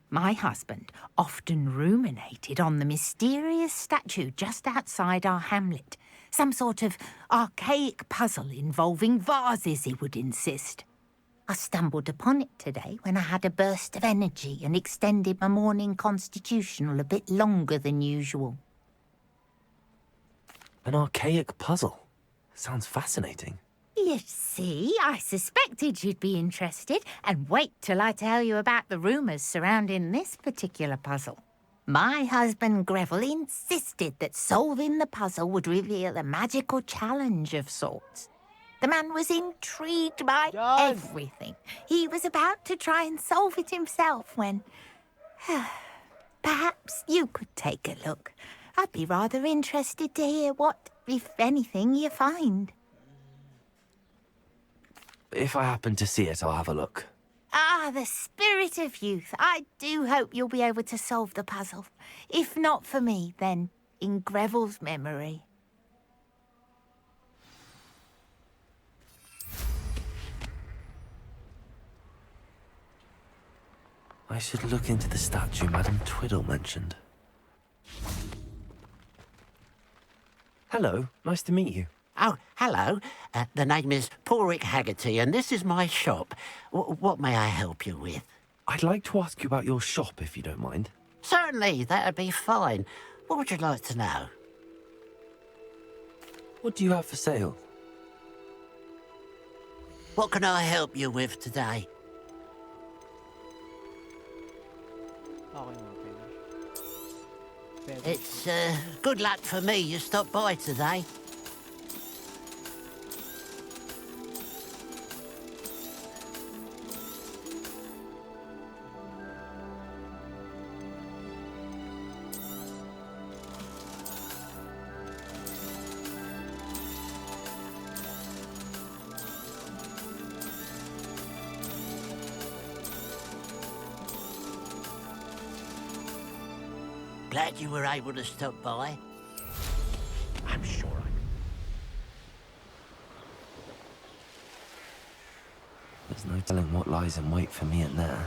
My husband often ruminated on the mysterious statue just outside our hamlet. Some sort of archaic puzzle involving vases, he would insist. I stumbled upon it today when I had a burst of energy and extended my morning constitutional a bit longer than usual. An archaic puzzle. Sounds fascinating. You see, I suspected you'd be interested, and wait till I tell you about the rumours surrounding this particular puzzle. My husband Greville insisted that solving the puzzle would reveal a magical challenge of sorts. The man was intrigued by everything. He was about to try and solve it himself when... Perhaps you could take a look. I'd be rather interested to hear what, if anything, you find. If I happen to see it, I'll have a look. Ah, the spirit of youth. I do hope you'll be able to solve the puzzle. If not for me, then in Greville's memory. I should look into the statue Madam Twiddle mentioned. Hello, nice to meet you. Oh, hello. The name is Porrick Haggerty, and this is my shop. What may I help you with? I'd like to ask you about your shop, if you don't mind. Certainly, that'd be fine. What would you like to know? What do you have for sale? What can I help you with today? It's good luck for me you stopped by today. Glad you were able to stop by. I'm sure There's no telling what lies in wait for me in there.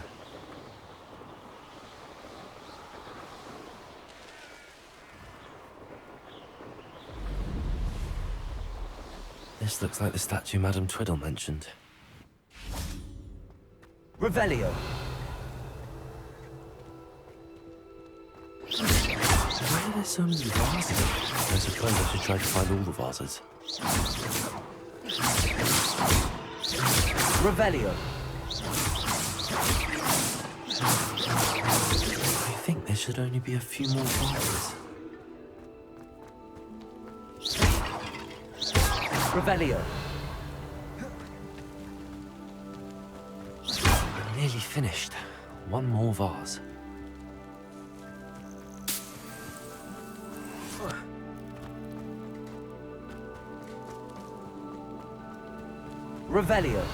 This looks like the statue Madame Twiddle mentioned. Revelio. Why are there so many vases? I suppose I should try to find all the vases. Revelio. I think there should only be a few more vases. Revelio. I'm nearly finished. One more vase. Revelio.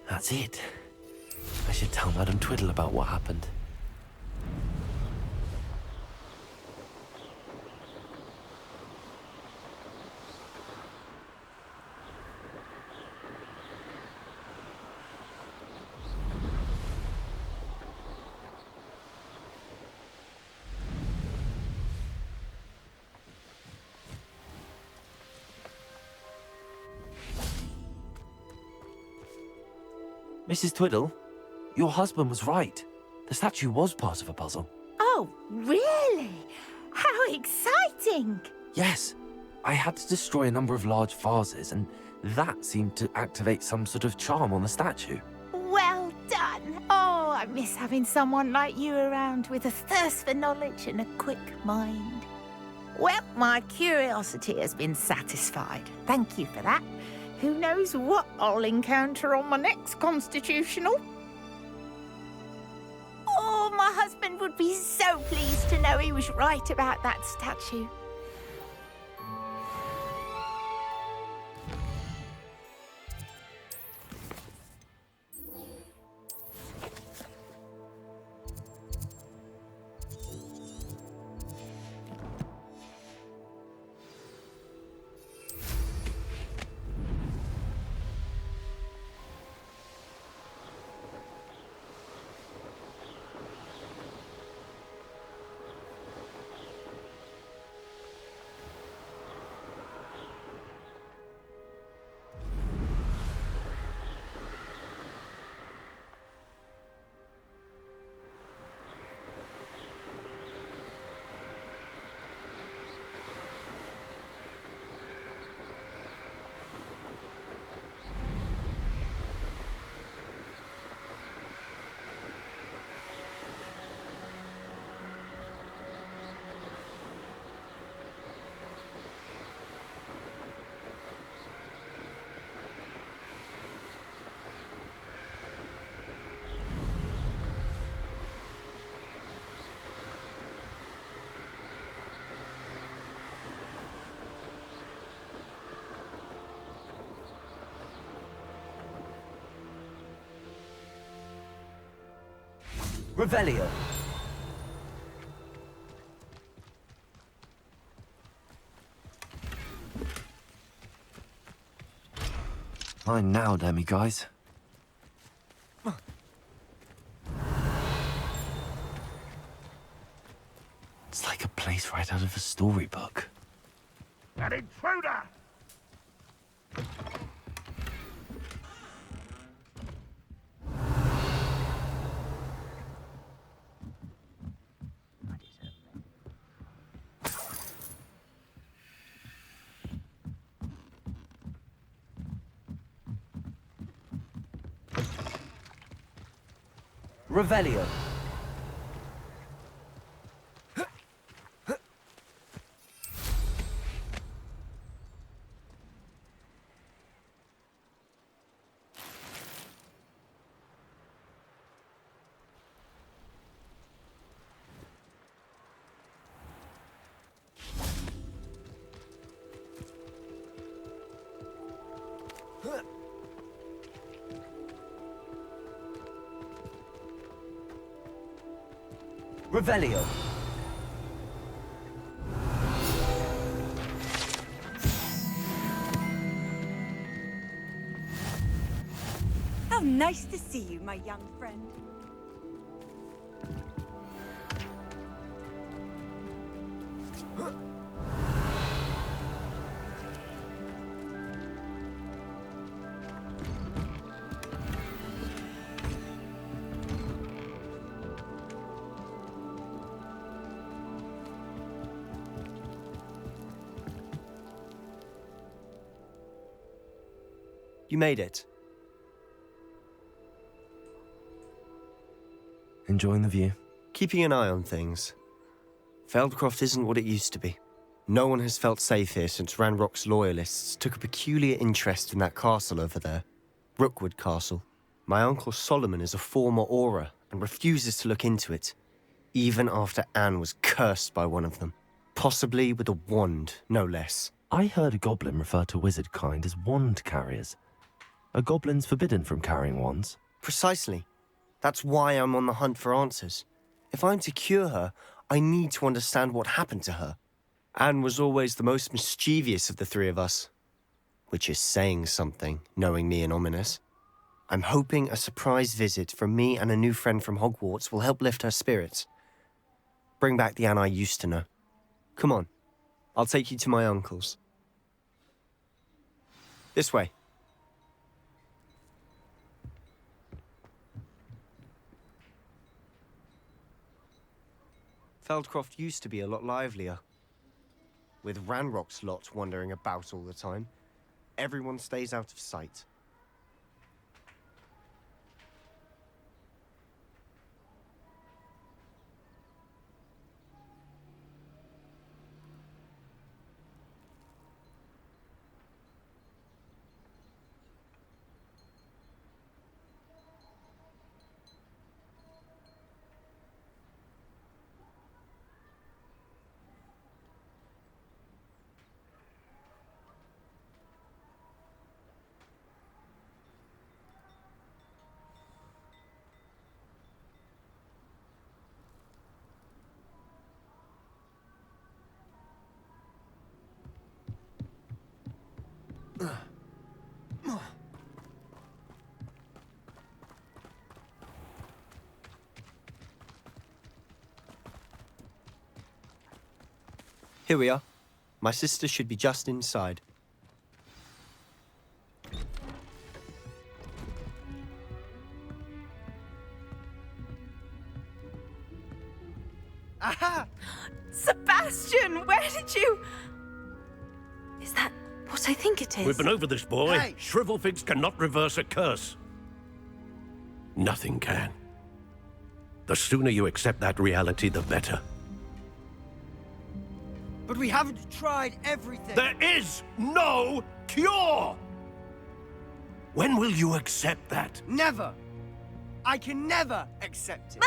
That's it. I should tell Madame Twiddle about what happened. Mrs. Twiddle, your husband was right. The statue was part of a puzzle. Oh, really? How exciting! Yes, I had to destroy a number of large vases, and that seemed to activate some sort of charm on the statue. Well done. Oh, I miss having someone like you around with a thirst for knowledge and a quick mind. Well, my curiosity has been satisfied. Thank you for that. Who knows what I'll encounter on my next constitutional? Oh, my husband would be so pleased to know he was right about that statue. Revelio. Fine now, Demi guys. It's like a place right out of a storybook. An intruder! Revelio. Revelio. How nice to see you, my young friend. You made it. Enjoying the view? Keeping an eye on things. Feldcroft isn't what it used to be. No one has felt safe here since Ranrock's loyalists took a peculiar interest in that castle over there. Rookwood Castle. My uncle Solomon is a former Auror and refuses to look into it, even after Anne was cursed by one of them. Possibly with a wand, no less. I heard a goblin refer to wizard kind as wand carriers. Are goblins forbidden from carrying wands? Precisely. That's why I'm on the hunt for answers. If I'm to cure her, I need to understand what happened to her. Anne was always the most mischievous of the three of us. Which is saying something, knowing me and Ominous. I'm hoping a surprise visit from me and a new friend from Hogwarts will help lift her spirits. Bring back the Anne I used to know. Come on, I'll take you to my uncle's. This way. Feldcroft used to be a lot livelier. With Ranrock's lot wandering about all the time, everyone stays out of sight. Here we are. My sister should be just inside. Aha! Sebastian, where did you... Is that what I think it is? We've been over this, boy. Hey. Shrivelfigs cannot reverse a curse. Nothing can. The sooner you accept that reality, the better. But we haven't tried everything. There is no cure! When will you accept that? Never! I can never accept it.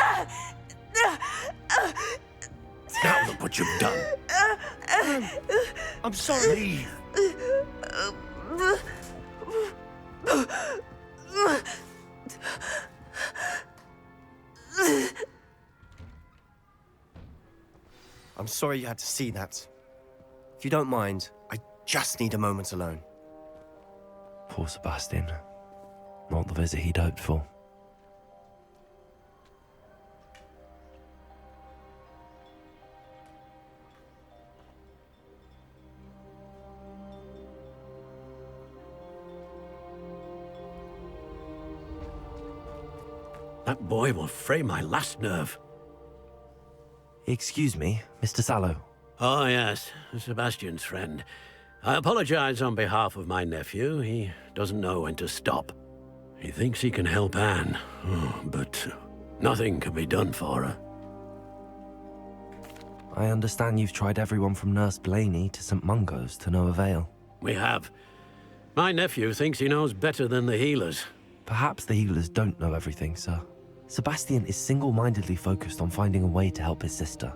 Now look what you've done. I'm sorry. Leave. I'm sorry you had to see that. If you don't mind, I just need a moment alone. Poor Sebastian. Not the visit he'd hoped for. That boy will fray my last nerve. Excuse me, Mr. Sallow. Oh, yes, Sebastian's friend. I apologize on behalf of my nephew. He doesn't know when to stop. He thinks he can help Anne, but nothing can be done for her. I understand you've tried everyone from Nurse Blaney to St. Mungo's to no avail. We have. My nephew thinks he knows better than the healers. Perhaps the healers don't know everything, sir. Sebastian is single-mindedly focused on finding a way to help his sister.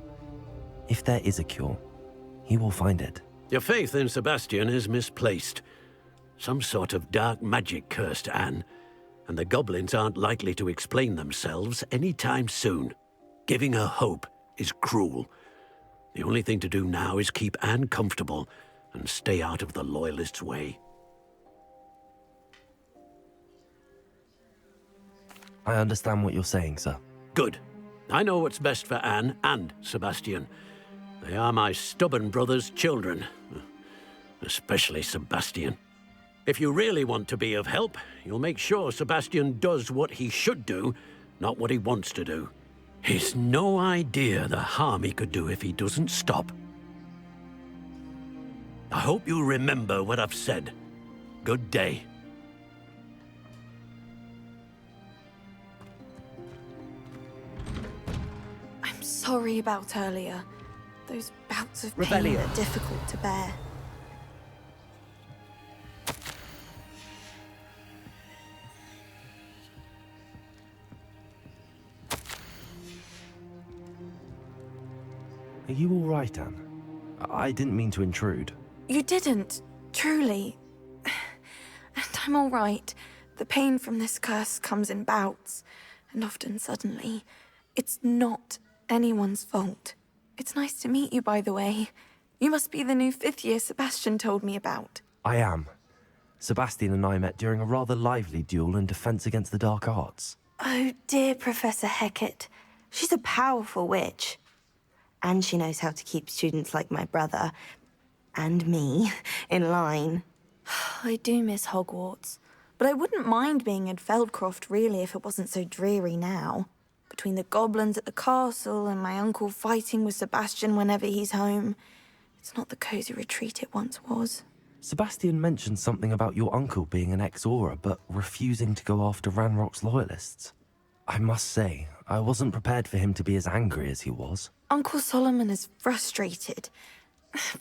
If there is a cure, he will find it. Your faith in Sebastian is misplaced. Some sort of dark magic cursed Anne, and the goblins aren't likely to explain themselves anytime soon. Giving her hope is cruel. The only thing to do now is keep Anne comfortable and stay out of the Loyalists' way. I understand what you're saying, sir. Good. I know what's best for Anne and Sebastian. They are my stubborn brother's children. Especially Sebastian. If you really want to be of help, you'll make sure Sebastian does what he should do, not what he wants to do. He's no idea the harm he could do if he doesn't stop. I hope you remember what I've said. Good day. I'm sorry about earlier. Those bouts of pain Rebellion. are difficult to bear. Are you all right, Anne? I didn't mean to intrude. You didn't, truly. And I'm all right. The pain from this curse comes in bouts, and often suddenly. It's not anyone's fault. It's nice to meet you, by the way. You must be the new 5th year Sebastian told me about. I am. Sebastian and I met during a rather lively duel in Defense Against the Dark Arts. Oh, dear Professor Hecat. She's a powerful witch. And she knows how to keep students like my brother, and me, in line. I do miss Hogwarts, but I wouldn't mind being in Feldcroft, really, if it wasn't so dreary now. Between the goblins at the castle and my uncle fighting with Sebastian whenever he's home, it's not the cosy retreat it once was. Sebastian mentioned something about your uncle being an ex-Auror, but refusing to go after Ranrock's Loyalists. I must say, I wasn't prepared for him to be as angry as he was. Uncle Solomon is frustrated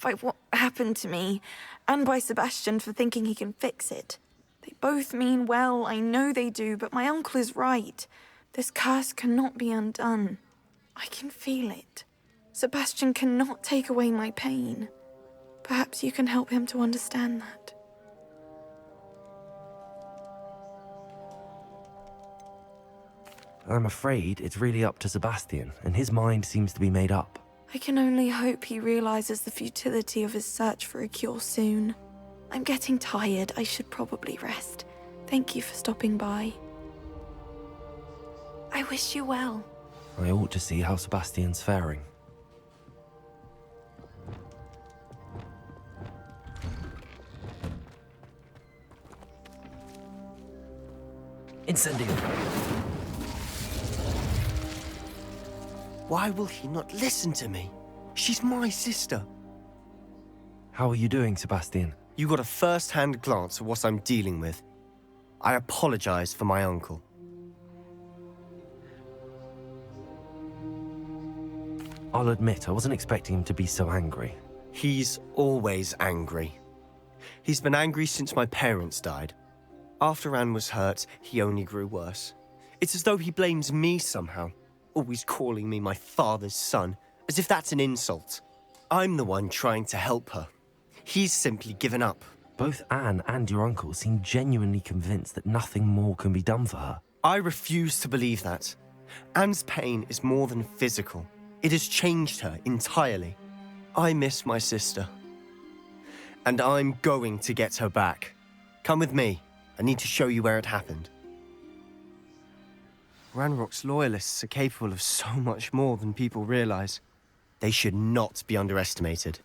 by what happened to me, and by Sebastian for thinking he can fix it. They both mean well, I know they do, but my uncle is right. This curse cannot be undone. I can feel it. Sebastian cannot take away my pain. Perhaps you can help him to understand that. I'm afraid it's really up to Sebastian, and his mind seems to be made up. I can only hope he realizes the futility of his search for a cure soon. I'm getting tired. I should probably rest. Thank you for stopping by. I wish you well. I ought to see how Sebastian's faring. Incendio! Why will he not listen to me? She's my sister. How are you doing, Sebastian? You got a first-hand glance at what I'm dealing with. I apologize for my uncle. I'll admit, I wasn't expecting him to be so angry. He's always angry. He's been angry since my parents died. After Anne was hurt, he only grew worse. It's as though he blames me somehow, always calling me my father's son, as if that's an insult. I'm the one trying to help her. He's simply given up. Both Anne and your uncle seem genuinely convinced that nothing more can be done for her. I refuse to believe that. Anne's pain is more than physical. It has changed her entirely. I miss my sister. And I'm going to get her back. Come with me. I need to show you where it happened. Ranrock's Loyalists are capable of so much more than people realize. They should not be underestimated.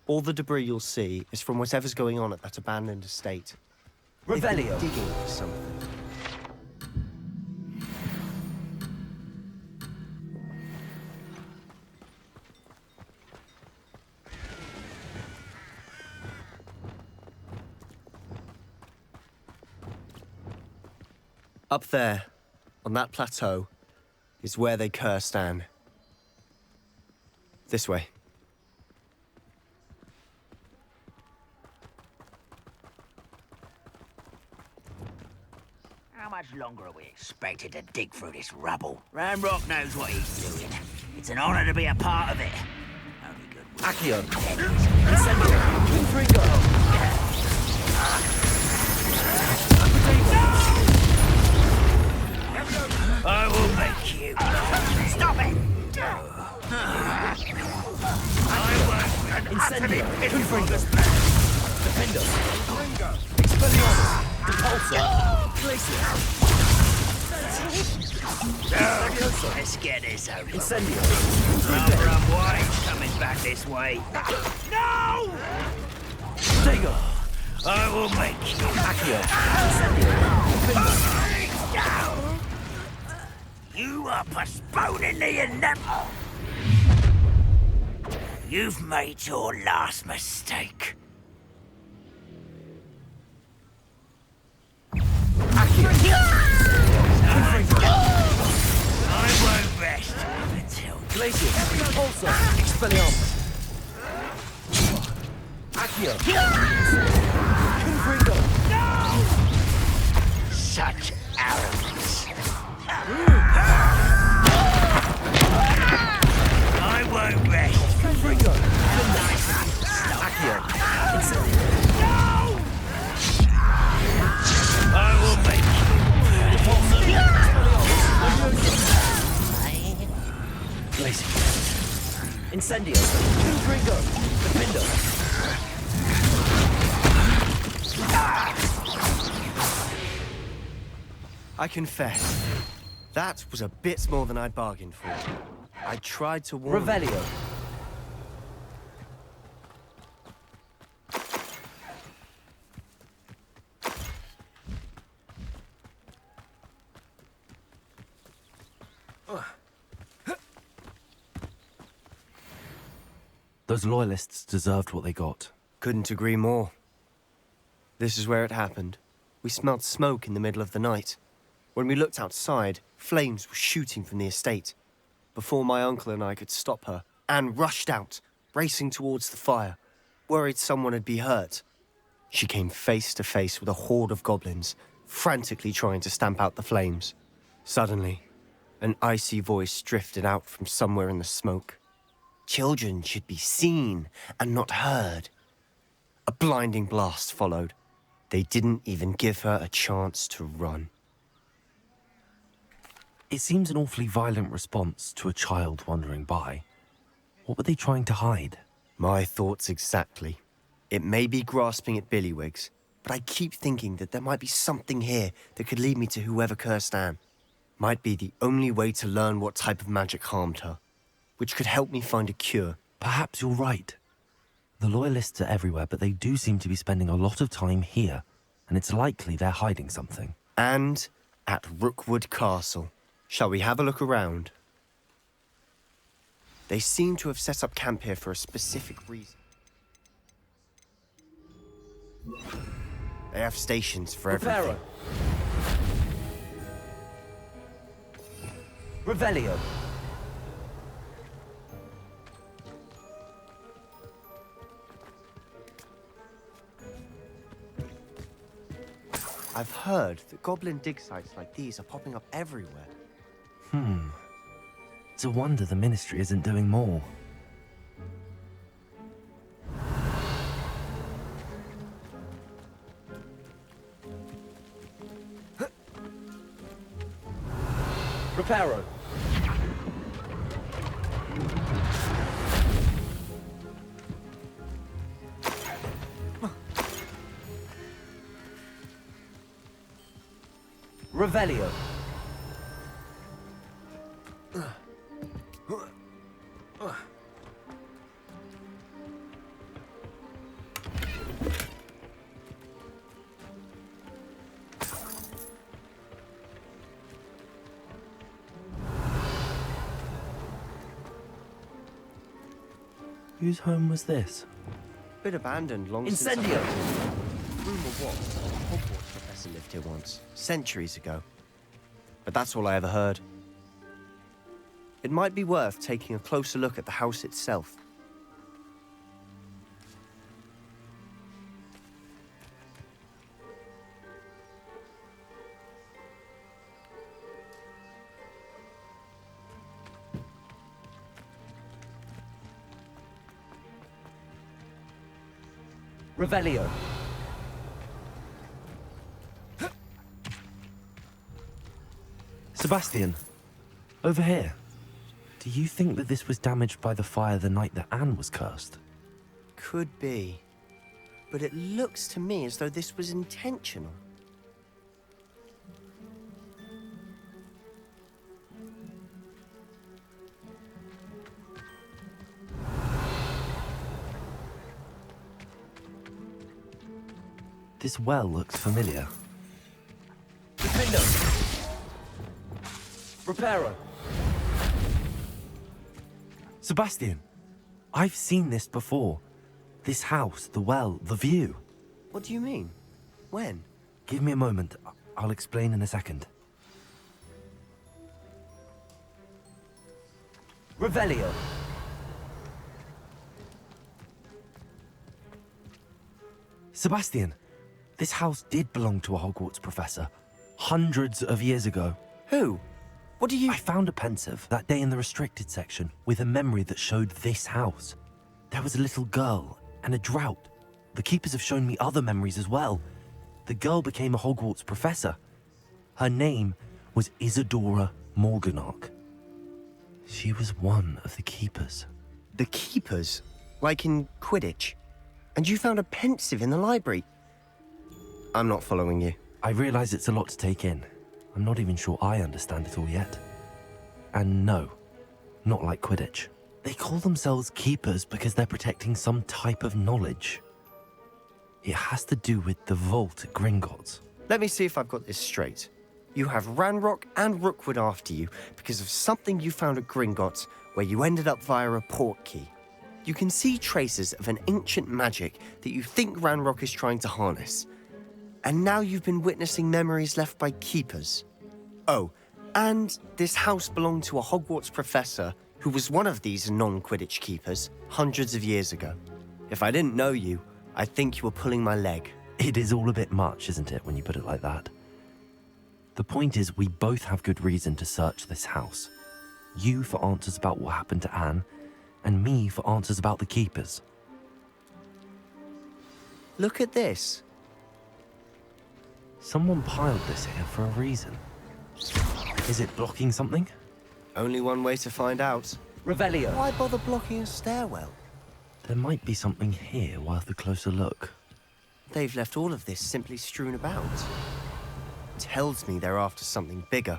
All the debris you'll see is from whatever's going on at that abandoned estate. Revelio. Digging for something. Up there, on that plateau, is where they cursed Anne. This way. How much longer are we expected to dig through this rubble? Ranrock knows what he's doing. It's an honor to be a part of it. Only good work. Accio. Incendio. 2, 3, go. I Let's get this over. Incendio. Number of wives coming back this way. No! Dagger. I will make you. Accio. You are postponing the inevitable. You've made your last mistake. I won't rest until Glacius. Also. Expelliarmus. Accio. Confringo. such arrogance. I won't rest. Confringo. Accio. No! I will make Incendio. Confringo. Defindo. I confess, that was a bit more than I'd bargained for. I tried to warn... Revelio. Those loyalists deserved what they got. Couldn't agree more. This is where it happened. We smelled smoke in the middle of the night. When we looked outside, flames were shooting from the estate. Before my uncle and I could stop her, Anne rushed out, racing towards the fire, worried someone had been hurt. She came face to face with a horde of goblins, frantically trying to stamp out the flames. Suddenly, an icy voice drifted out from somewhere in the smoke. Children should be seen and not heard. A blinding blast followed. They didn't even give her a chance to run. It seems an awfully violent response to a child wandering by. What were they trying to hide? My thoughts exactly. It may be grasping at Billywigs, but I keep thinking that there might be something here that could lead me to whoever cursed Anne. Might be the only way to learn what type of magic harmed her, which could help me find a cure. Perhaps you're right. The Loyalists are everywhere, but they do seem to be spending a lot of time here, and it's likely they're hiding something. And at Rookwood Castle. Shall we have a look around? They seem to have set up camp here for a specific reason. They have stations for everything. Revelio. I've heard that goblin dig sites like these are popping up everywhere. It's a wonder the Ministry isn't doing more. Reparo. Revelio. Whose home was this? Bit abandoned long Incendio. since I... Rumour was that a Hogwarts professor lived here once, centuries ago. But that's all I ever heard. It might be worth taking a closer look at the house itself. Revelio. Sebastian, over here. Do you think that this was damaged by the fire the night that Anne was cursed? Could be. But it looks to me as though this was intentional. This well looks familiar. Defender! Reparo! Sebastian! I've seen this before. This house, the well, the view. What do you mean? When? Give me a moment. I'll explain in a second. Revelio! Sebastian, this house did belong to a Hogwarts professor. Hundreds of years ago. Who? What do you... I found a pensive that day in the restricted section with a memory that showed this house. There was a little girl and a drought. The keepers have shown me other memories as well. The girl became a Hogwarts professor. Her name was Isadora Morganach. She was one of the keepers. The keepers? Like in Quidditch? And you found a pensive in the library? I'm not following you. I realize it's a lot to take in. I'm not even sure I understand it all yet. And no, not like Quidditch. They call themselves keepers because they're protecting some type of knowledge. It has to do with the vault at Gringotts. Let me see if I've got this straight. You have Ranrock and Rookwood after you because of something you found at Gringotts where you ended up via a portkey. You can see traces of an ancient magic that you think Ranrock is trying to harness. And now you've been witnessing memories left by keepers. Oh, and this house belonged to a Hogwarts professor who was one of these non-Quidditch keepers hundreds of years ago. If I didn't know you, I'd think you were pulling my leg. It is all a bit much, isn't it, when you put it like that? The point is, we both have good reason to search this house. You for answers about what happened to Anne, and me for answers about the keepers. Look at this. Someone piled this here for a reason. Is it blocking something? Only one way to find out. Revelio. Why bother blocking a stairwell? There might be something here worth a closer look. They've left all of this simply strewn about. Tells me they're after something bigger.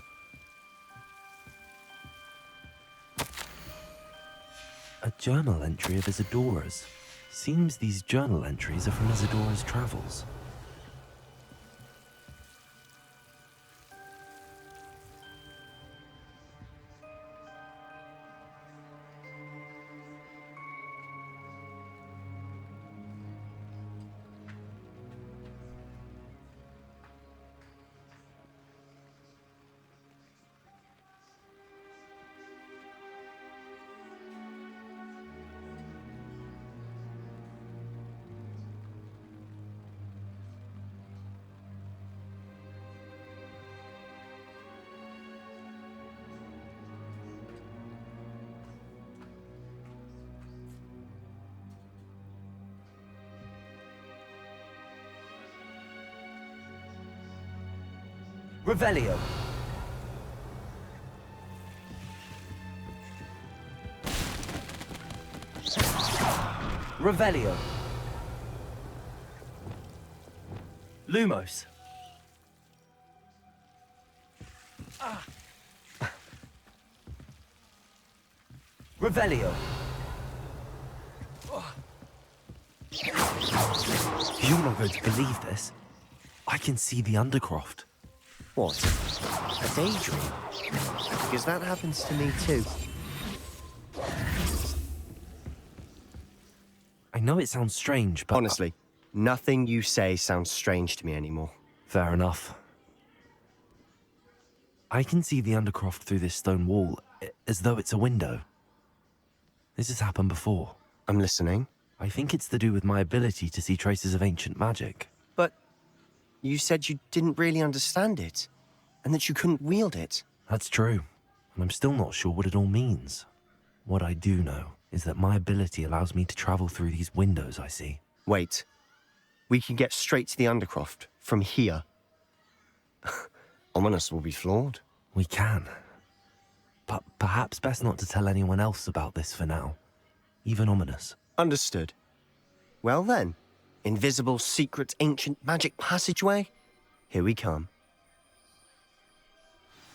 A journal entry of Isadora's. Seems these journal entries are from Isadora's travels. Revelio. Revelio. Lumos. Revelio. You're not going to believe this. I can see the Undercroft. What? A daydream? Because that happens to me too. I know it sounds strange, but... Honestly, nothing you say sounds strange to me anymore. Fair enough. I can see the Undercroft through this stone wall, as though it's a window. This has happened before. I'm listening. I think it's to do with my ability to see traces of ancient magic. But you said you didn't really understand it, and that you couldn't wield it. That's true, and I'm still not sure what it all means. What I do know is that my ability allows me to travel through these windows I see. Wait. We can get straight to the Undercroft from here. Ominous will be flawed. We can. But perhaps best not to tell anyone else about this for now. Even Ominous. Understood. Well then, invisible, secret, ancient magic passageway? Here we come.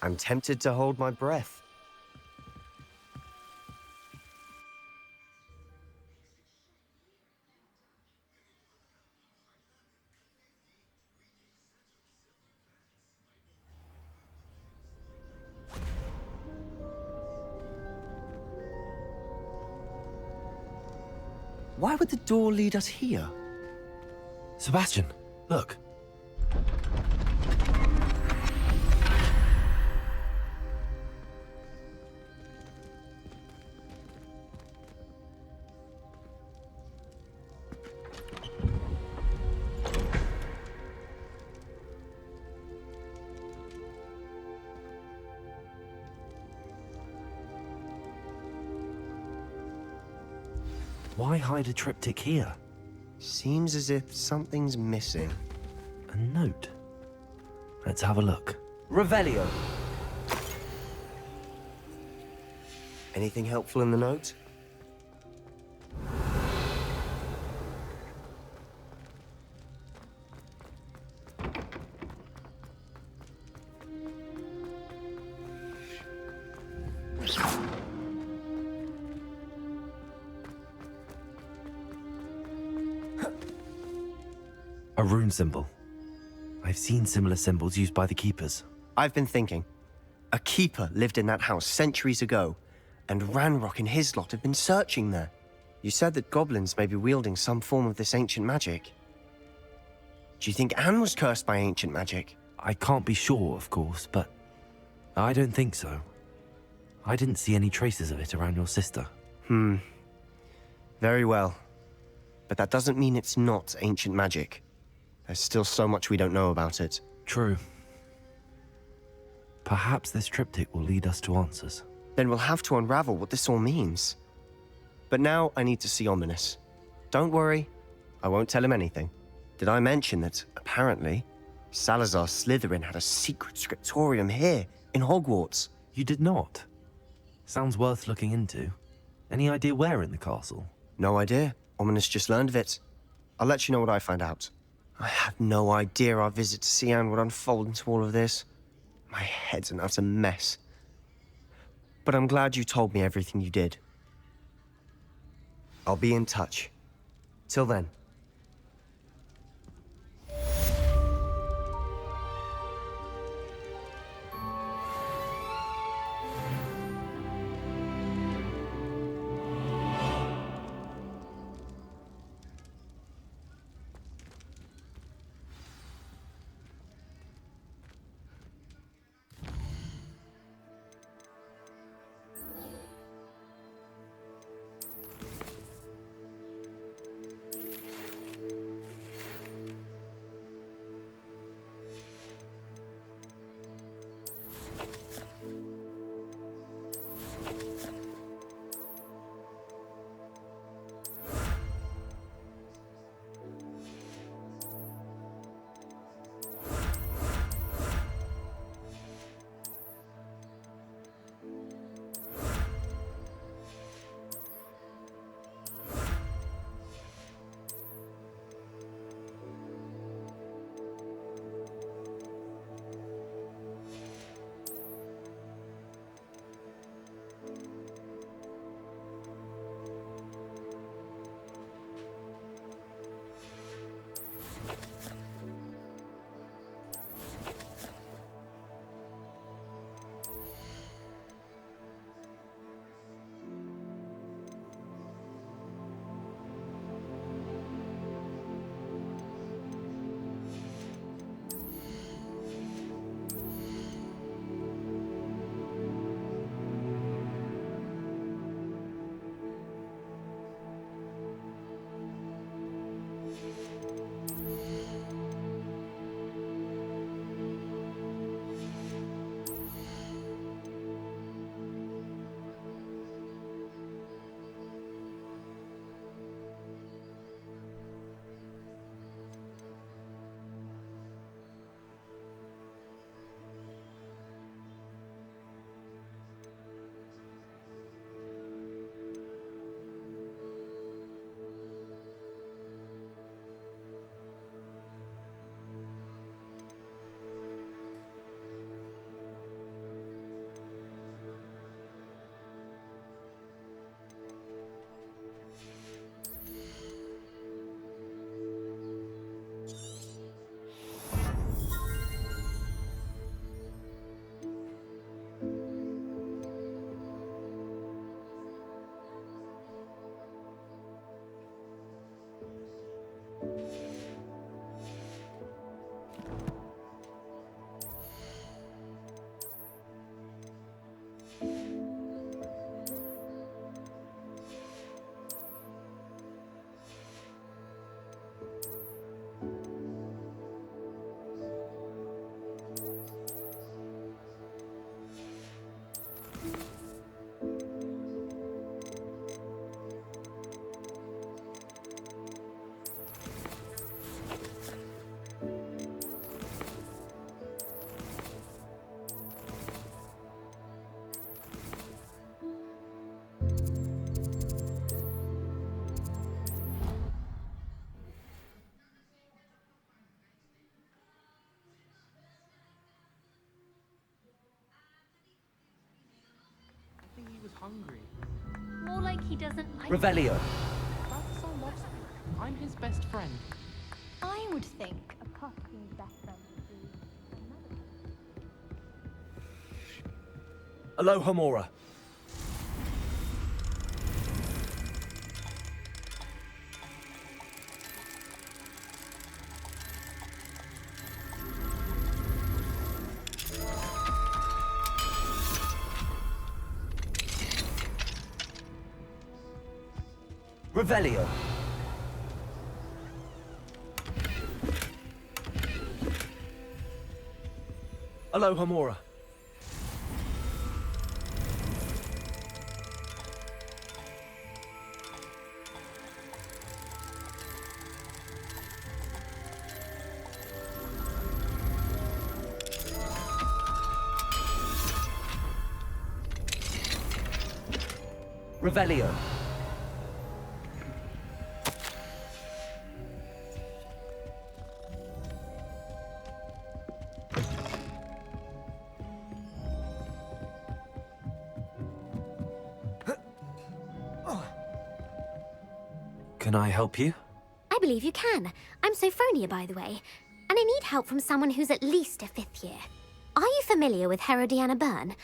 I'm tempted to hold my breath. Why would the door lead us here? Sebastian, look. Why hide a triptych here? Seems as if something's missing. A note. Let's have a look. Revelio. Anything helpful in the note? A rune symbol. I've seen similar symbols used by the keepers. I've been thinking. A keeper lived in that house centuries ago, and Ranrock and his lot have been searching there. You said that goblins may be wielding some form of this ancient magic. Do you think Anne was cursed by ancient magic? I can't be sure, of course, but I don't think so. I didn't see any traces of it around your sister. Very well. But that doesn't mean it's not ancient magic. There's still so much we don't know about it. True. Perhaps this triptych will lead us to answers. Then we'll have to unravel what this all means. But now I need to see Ominous. Don't worry, I won't tell him anything. Did I mention that, apparently, Salazar Slytherin had a secret scriptorium here, in Hogwarts? You did not? Sounds worth looking into. Any idea where in the castle? No idea. Ominous just learned of it. I'll let you know what I find out. I had no idea our visit to Cian would unfold into all of this. My head's an utter mess. But I'm glad you told me everything you did. I'll be in touch. Till then. hungry. More like he doesn't like Revelio. That's so lost me. I'm his best friend. I would think a costumed best friend would be another. Aloha Mora. Revelio. Aloha Mora. Revelio. Can I help you? I believe you can. I'm Sophronia, by the way, and I need help from someone who's at least a 5th year. Are you familiar with Herodiana Byrne?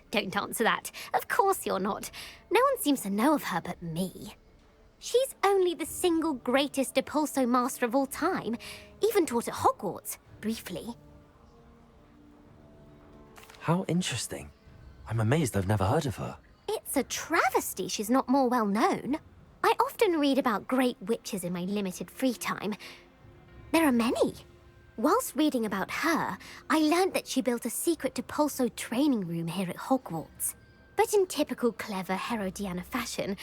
Don't answer that. Of course you're not. No one seems to know of her but me. She's only the single greatest Depulso master of all time, even taught at Hogwarts, briefly. How interesting. I'm amazed I've never heard of her. It's a travesty she's not more well known. I often read about great witches in my limited free time. There are many. Whilst reading about her, I learned that she built a secret Depulso training room here at Hogwarts. But in typical clever Herodiana fashion,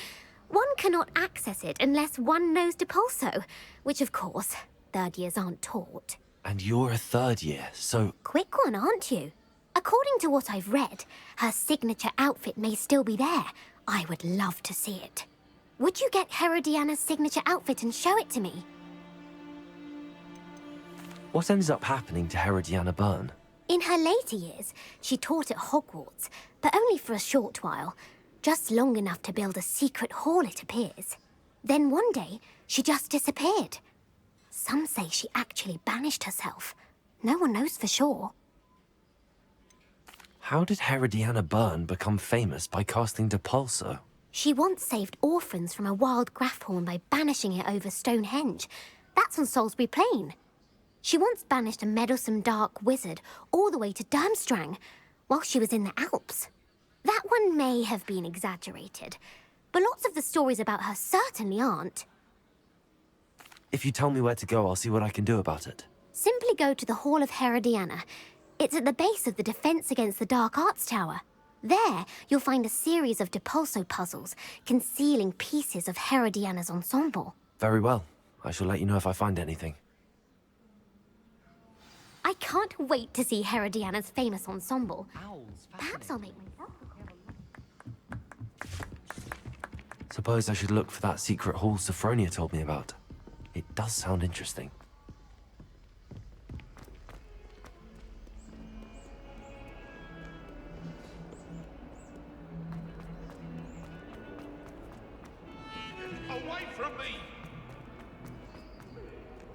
one cannot access it unless one knows Depulso, which of course, 3rd years aren't taught. And you're a 3rd year, so... Quick one, aren't you? According to what I've read, her signature outfit may still be there. I would love to see it. Would you get Herodiana's signature outfit and show it to me? What ends up happening to Herodiana Byrne? In her later years, she taught at Hogwarts, but only for a short while. Just long enough to build a secret hall, it appears. Then one day, she just disappeared. Some say she actually banished herself. No one knows for sure. How did Herodiana Byrne become famous by casting Depulso? She once saved orphans from a wild Grafhorn by banishing it over Stonehenge. That's on Salisbury Plain. She once banished a meddlesome dark wizard all the way to Durmstrang while she was in the Alps. That one may have been exaggerated, but lots of the stories about her certainly aren't. If you tell me where to go, I'll see what I can do about it. Simply go to the Hall of Herodiana. It's at the base of the Defense Against the Dark Arts Tower. There, you'll find a series of Depulso puzzles concealing pieces of Herodiana's ensemble. Very well. I shall let you know if I find anything. I can't wait to see Herodiana's famous ensemble. Perhaps I'll make myself Suppose I should look for that secret hall Sophronia told me about. It does sound interesting. Away from me!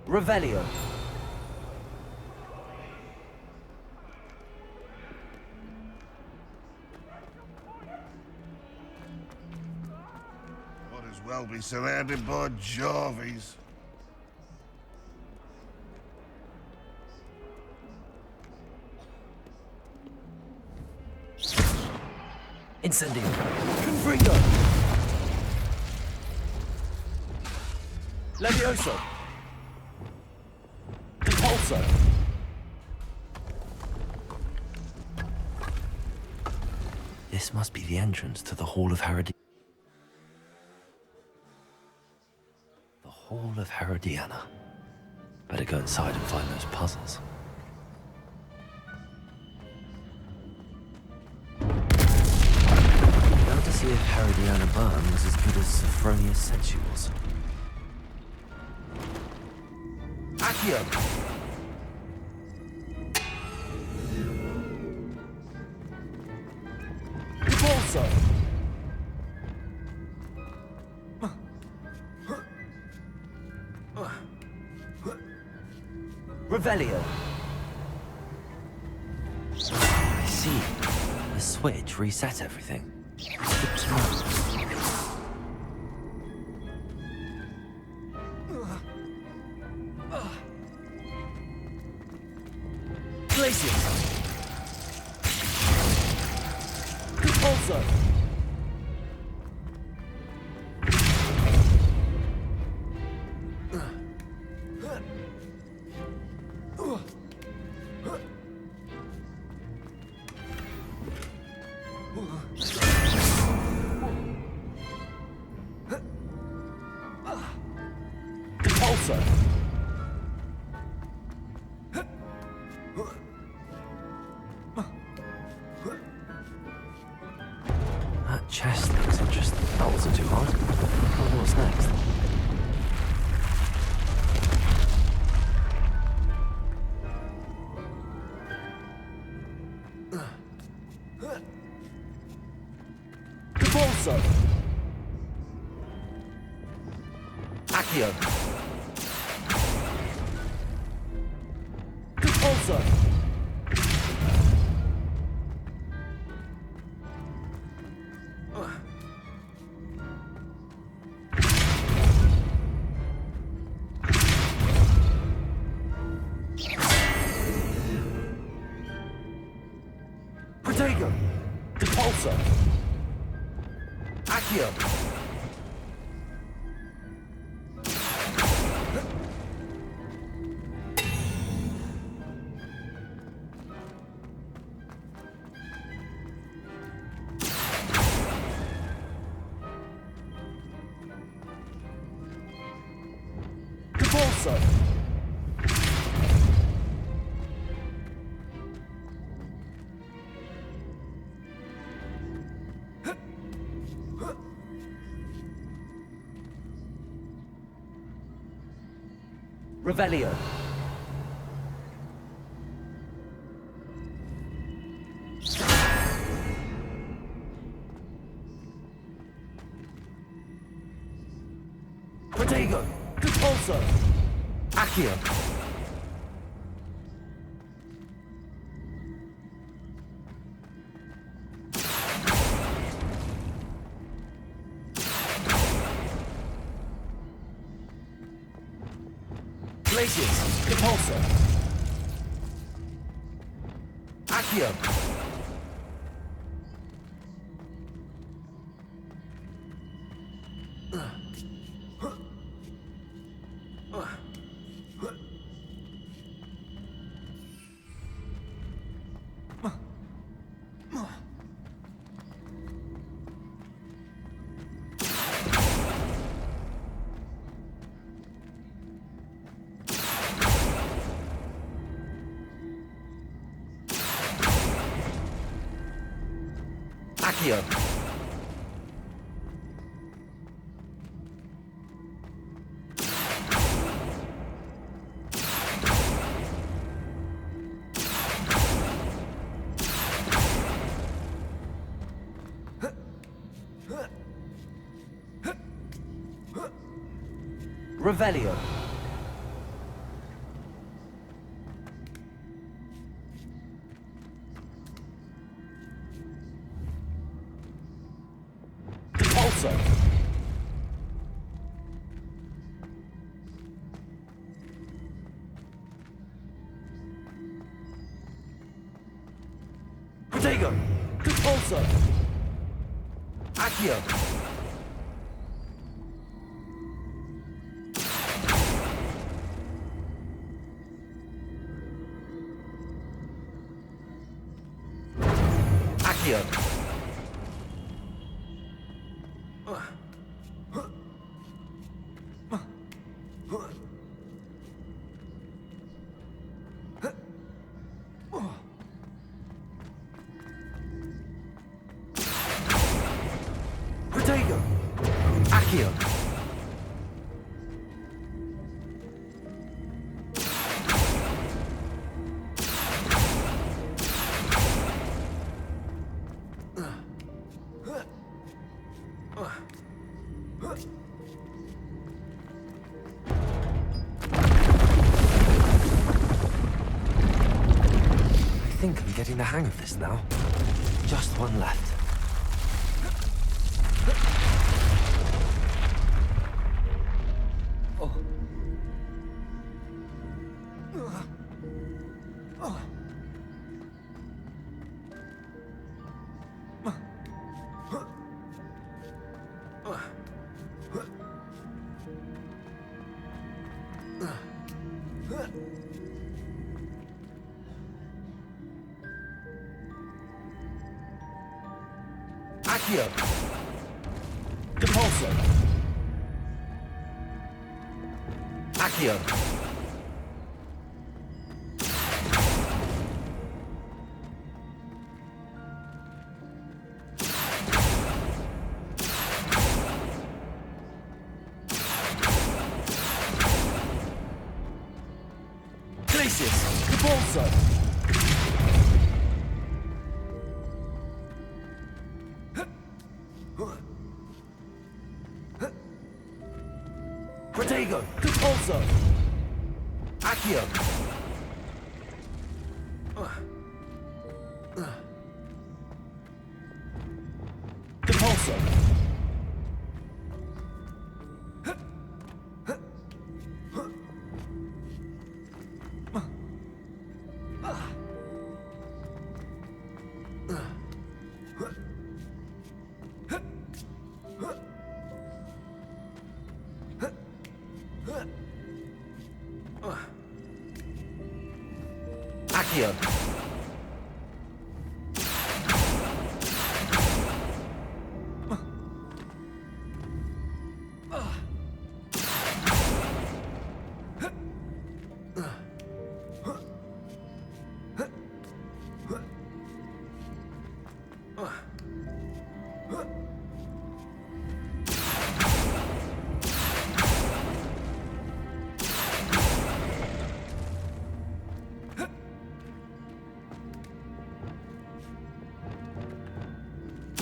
Revelio. Might as well be surrounded by Jarvies. Incendio. Confringo. Levioso. Impulso. This must be the entrance to the Hall of Herodiana. The Hall of Herodiana. Better go inside and find those puzzles. Now to see if Herodiana Byrne was as good as Sophronia said she was. Accio! Impulso! Revelio. I see. The switch reset everything. Good to know. Glacius. Repulsor. Repulsor. That chest looks interesting. That wasn't too hard. I wonder what's next. Repulsor. Accio. Repulsor. Protego. Repulsor. Accio. Repulsor. Revelio. Protego. Repulsor. Accio. Glacius. Repulsor. Accio. Accio. Revelio. Repulsor. Protego. Repulsor. Accio. Accio. Protego. Accio. think I'm getting the hang of this now. Just one left. Accio. Depulso. Accio. Glacius. Depulso. Protego, Depulso, Accio. Depulso. Accio.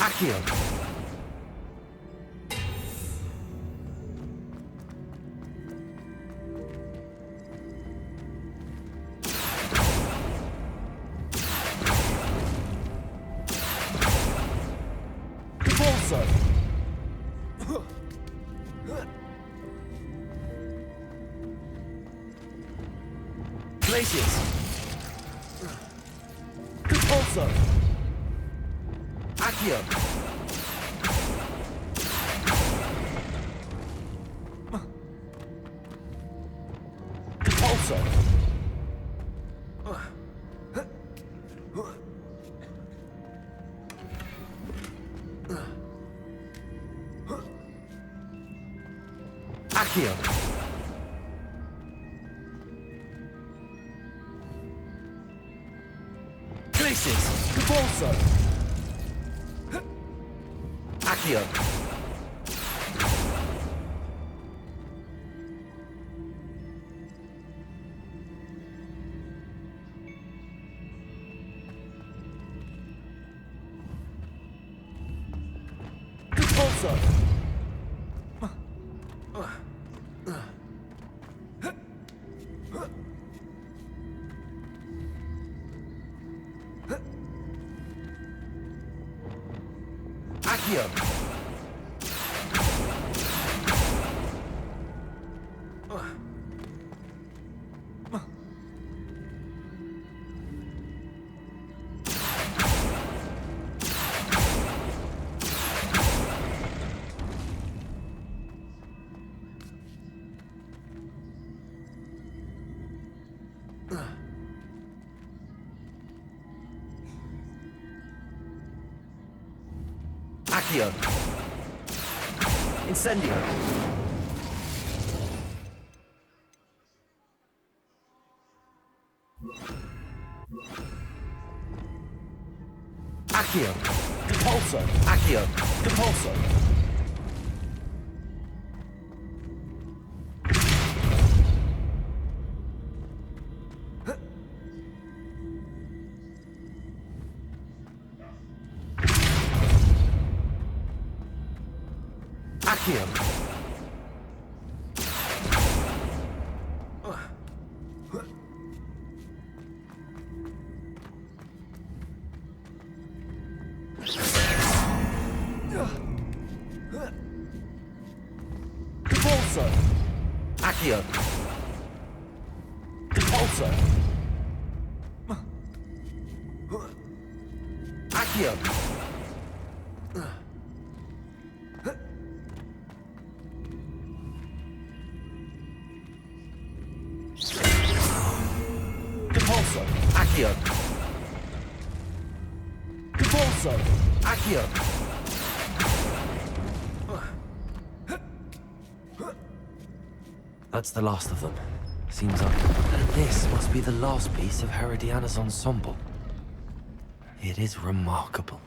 Accio. Depulso. Glacius. Depulso. Accio. Depulso. Accio. Glacius. Depulso. Accio. Depulso. Accio. Accio. Incendio. Accio. Depulso. Accio. Depulso. Accio. Repulsor! Accio! Repulsor! Accio! Repulsor! Accio! Repulsor! Accio! That's the last of them. Seems like... And this must be the last piece of Herodiana's ensemble. It is remarkable.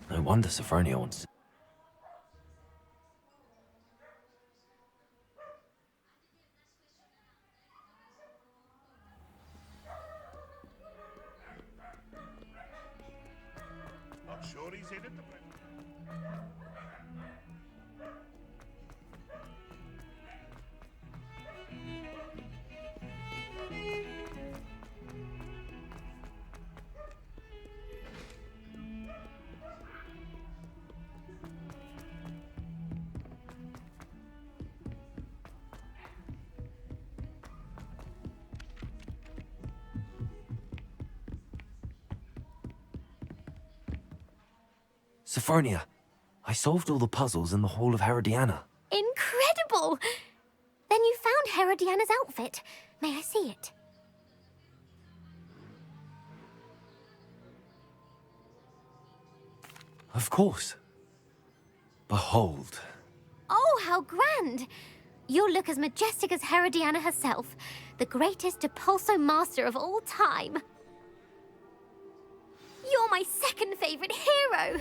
No wonder Sophronia wants to... Not sure he's in at the moment. Sophronia, I solved all the puzzles in the Hall of Herodiana. Incredible! Then you found Herodiana's outfit. May I see it? Of course. Behold. Oh, how grand! You'll look as majestic as Herodiana herself, the greatest Depulso master of all time. You're my second favorite hero!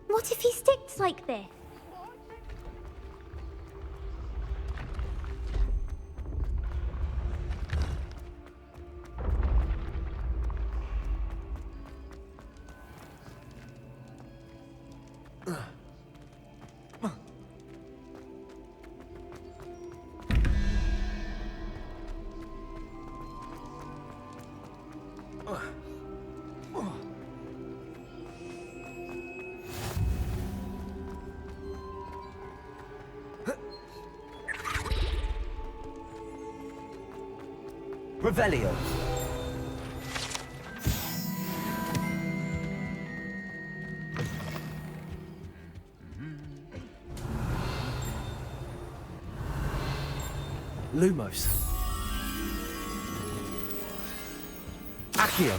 What if he sticks like this? Revelio. Lumos. Accio.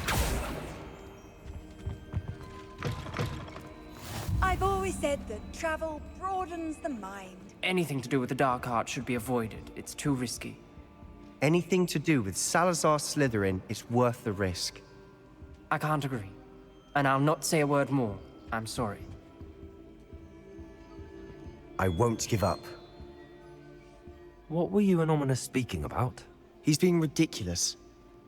I've always said that travel broadens the mind. Anything to do with the dark art should be avoided. It's too risky. Anything to do with Salazar Slytherin is worth the risk. I can't agree. And I'll not say a word more. I'm sorry. I won't give up. What were you and Ominous speaking about? He's being ridiculous.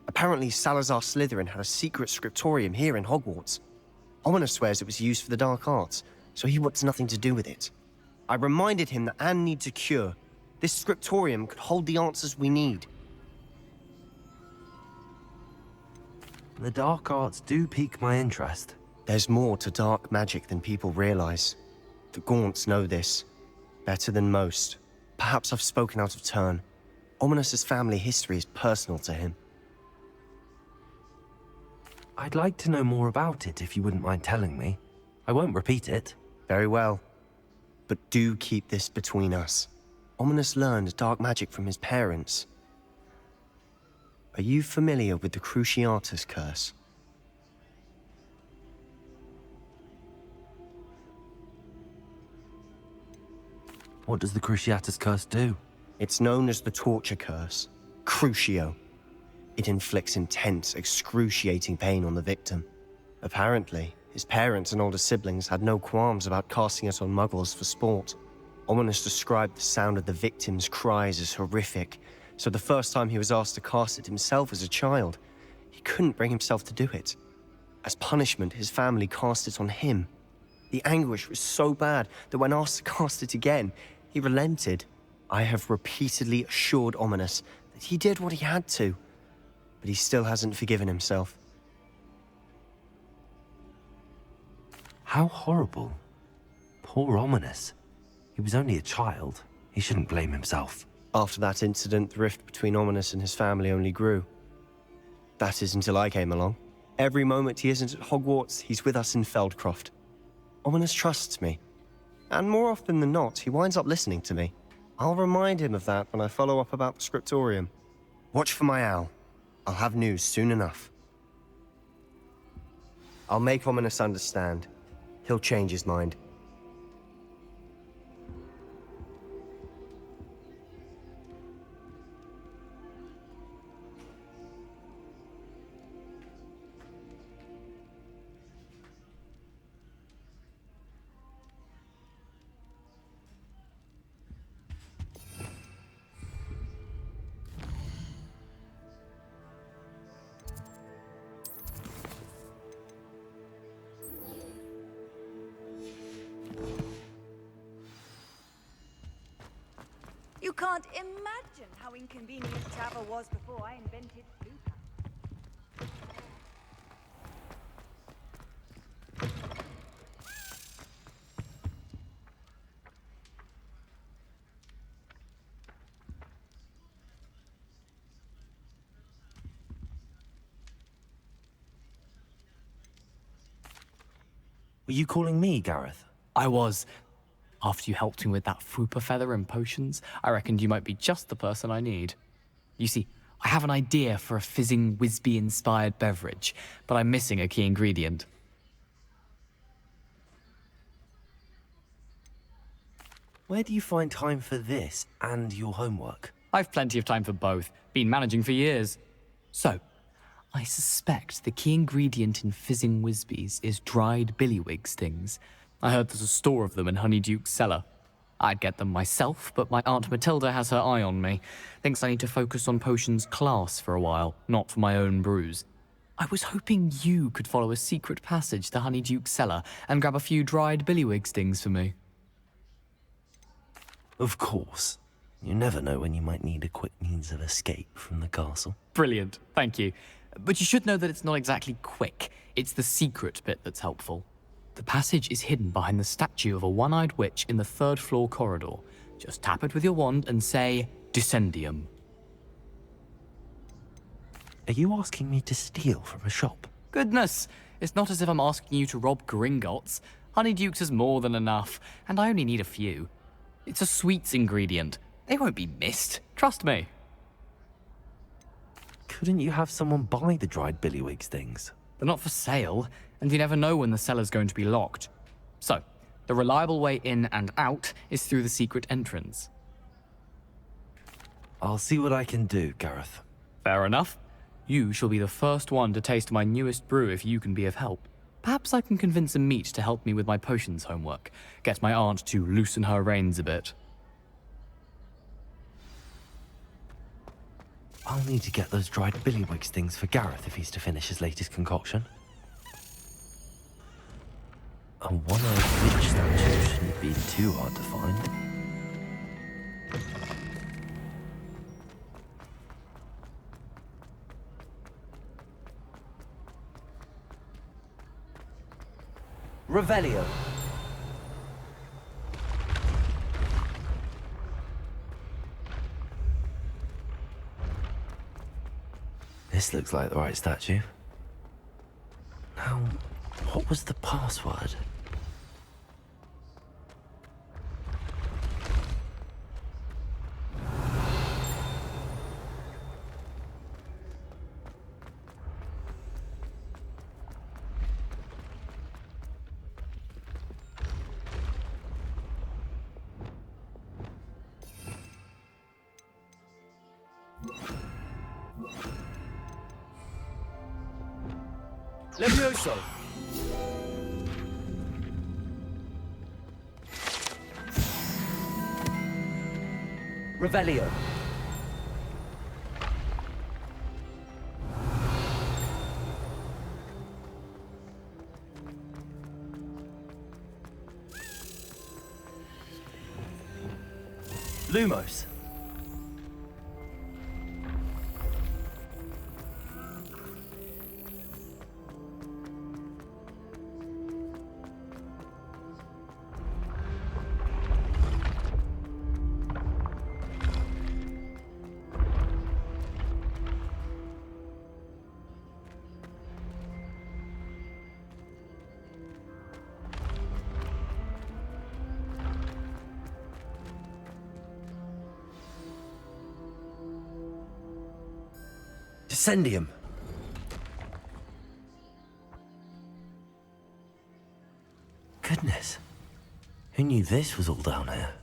Apparently Salazar Slytherin had a secret scriptorium here in Hogwarts. Ominous swears it was used for the dark arts, so he wants nothing to do with it. I reminded him that Anne needs a cure. This scriptorium could hold the answers we need. The dark arts do pique my interest. There's more to dark magic than people realize. The Gaunts know this. Better than most. Perhaps I've spoken out of turn. Ominous's family history is personal to him. I'd like to know more about it if you wouldn't mind telling me. I won't repeat it. Very well. But do keep this between us. Ominous learned dark magic from his parents. Are you familiar with the Cruciatus Curse? What does the Cruciatus Curse do? It's known as the Torture Curse. Crucio. It inflicts intense, excruciating pain on the victim. Apparently, his parents and older siblings had no qualms about casting it on muggles for sport. Ominous described the sound of the victim's cries as horrific, so the first time he was asked to cast it himself as a child, he couldn't bring himself to do it. As punishment, his family cast it on him. The anguish was so bad that when asked to cast it again, he relented. I have repeatedly assured Ominous that he did what he had to, but he still hasn't forgiven himself. How horrible. Poor Ominous. He was only a child. He shouldn't blame himself. After that incident, the rift between Ominous and his family only grew. That is until I came along. Every moment he isn't at Hogwarts, he's with us in Feldcroft. Ominous trusts me. And more often than not, he winds up listening to me. I'll remind him of that when I follow up about the scriptorium. Watch for my owl. I'll have news soon enough. I'll make Ominous understand. He'll change his mind. You can't imagine how inconvenient travel was before I invented Fluka. Were you calling me, Gareth? I was. After you helped me with that Fupa feather and potions, I reckoned you might be just the person I need. You see, I have an idea for a fizzing Wisby-inspired beverage, but I'm missing a key ingredient. Where do you find time for this and your homework? I've plenty of time for both. Been managing for years. So, I suspect the key ingredient in fizzing Wisbies is dried billywig stings. I heard there's a store of them in Honeyduke's cellar. I'd get them myself, but my Aunt Matilda has her eye on me. Thinks I need to focus on potions class for a while, not for my own brews. I was hoping you could follow a secret passage to Honeyduke's cellar and grab a few dried billywig stings for me. Of course. You never know when you might need a quick means of escape from the castle. Brilliant, thank you. But you should know that it's not exactly quick. It's the secret bit that's helpful. The passage is hidden behind the statue of a one-eyed witch in the third-floor corridor. Just tap it with your wand and say, Descendium. Are you asking me to steal from a shop? Goodness, it's not as if I'm asking you to rob Gringotts. Honeyduke's is more than enough, and I only need a few. It's a sweets ingredient. They won't be missed, trust me. Couldn't you have someone buy the dried billywig stings? They're not for sale, and you never know when the cellar's going to be locked. So, the reliable way in and out is through the secret entrance. I'll see what I can do, Gareth. Fair enough. You shall be the first one to taste my newest brew if you can be of help. Perhaps I can convince a meat to help me with my potions homework. Get my aunt to loosen her reins a bit. I'll need to get those dried billywig stings for Gareth if he's to finish his latest concoction. A one-eyed witch statue shouldn't be too hard to find. Revelio. This looks like the right statue. Now, what was the password? Levioso! Revelio. Lumos. Descendium. Goodness. Who knew this was all down here?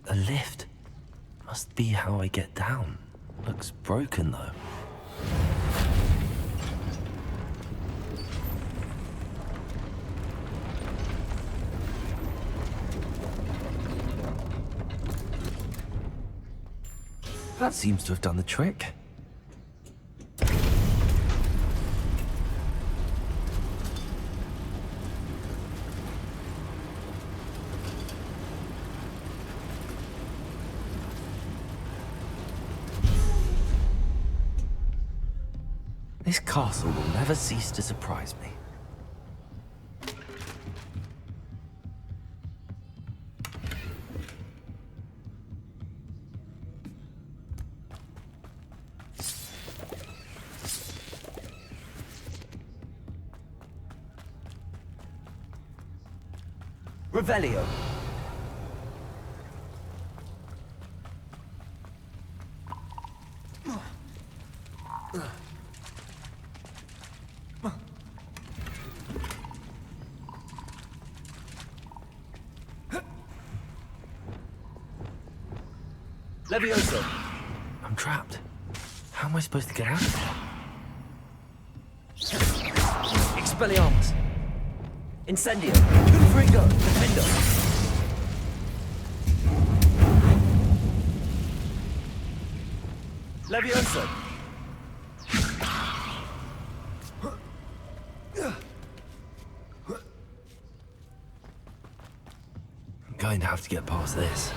A lift. Must be how I get down. Looks broken though. That seems to have done the trick. This castle will never cease to surprise me. Revelio. Levioso. I'm trapped. How am I supposed to get out of here? Expelliarmus. Incendio. Confringo. Defendo. Levioso. I'm going to have to get past this.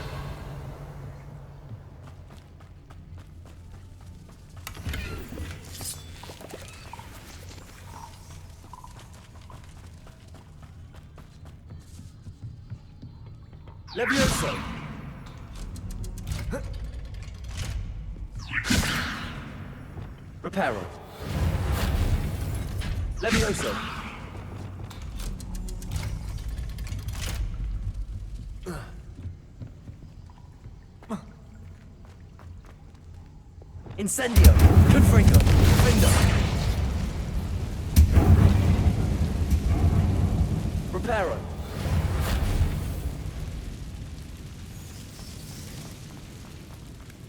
Levioso. Reparo. Levioso. Incendio. Confringo. Defendo. Reparo.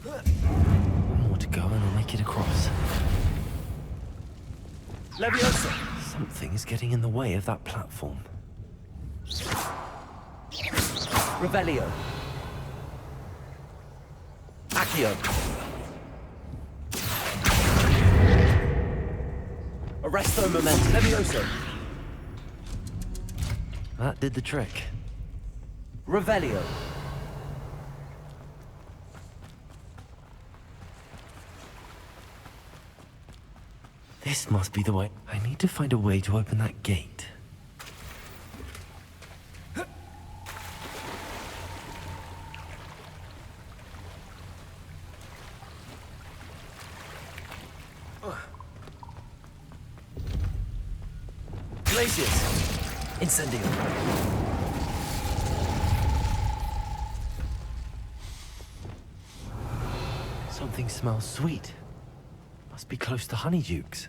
One more to go and I'll make it across. Levioso. Something is getting in the way of that platform. Revelio. Accio. Arresto Momento. Levioso. That did the trick. Revelio. This must be the way. I need to find a way to open that gate. Glacius. Incendio. Something smells sweet. Must be close to Honeydukes.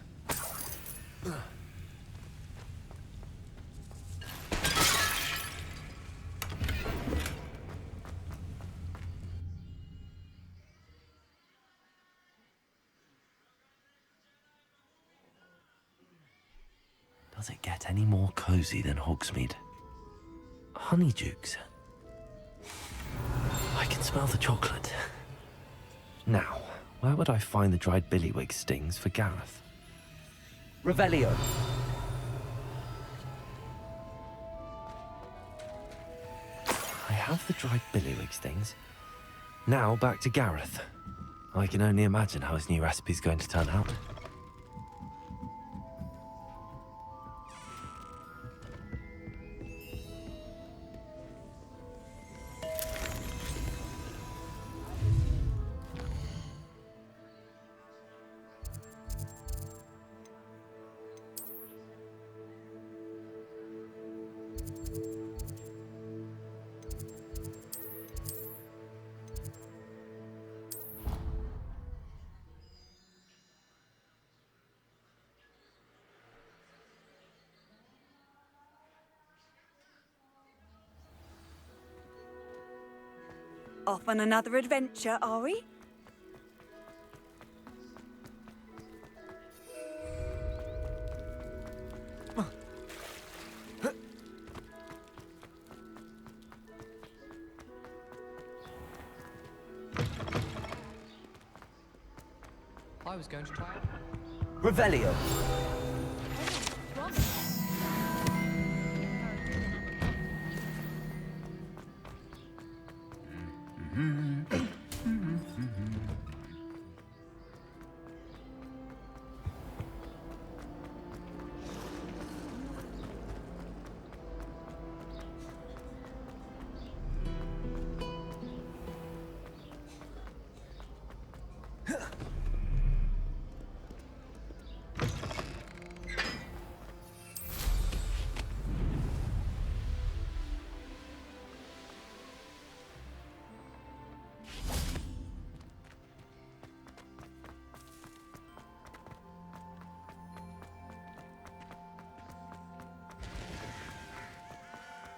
Does it get any more cozy than Hogsmeade? Honeydukes. I can smell the chocolate. Now, where would I find the dried billywig stings for Gareth? Revelio. I have the dried billywig stings. Now back to Gareth. I can only imagine how his new recipe's going to turn out. Off on another adventure, are we? I was going to try. Revelio.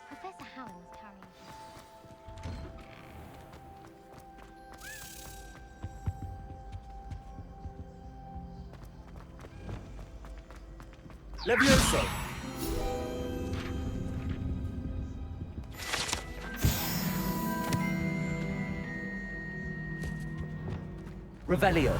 Professor Howell was carrying Levioso. Revelio.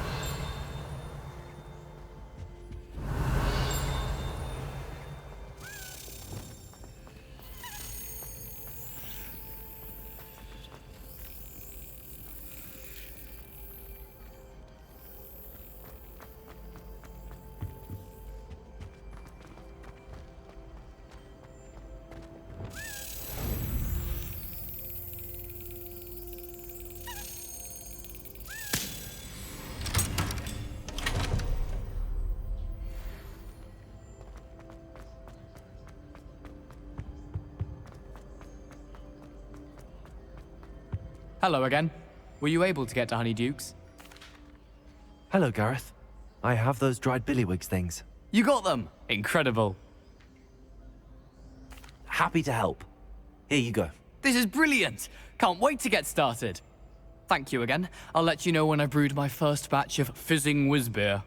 Hello again. Were you able to get to Honeydukes? Hello, Gareth. I have those dried billywig things. You got them! Incredible. Happy to help. Here you go. This is brilliant! Can't wait to get started. Thank you again. I'll let you know when I've brewed my first batch of fizzing whizbeer.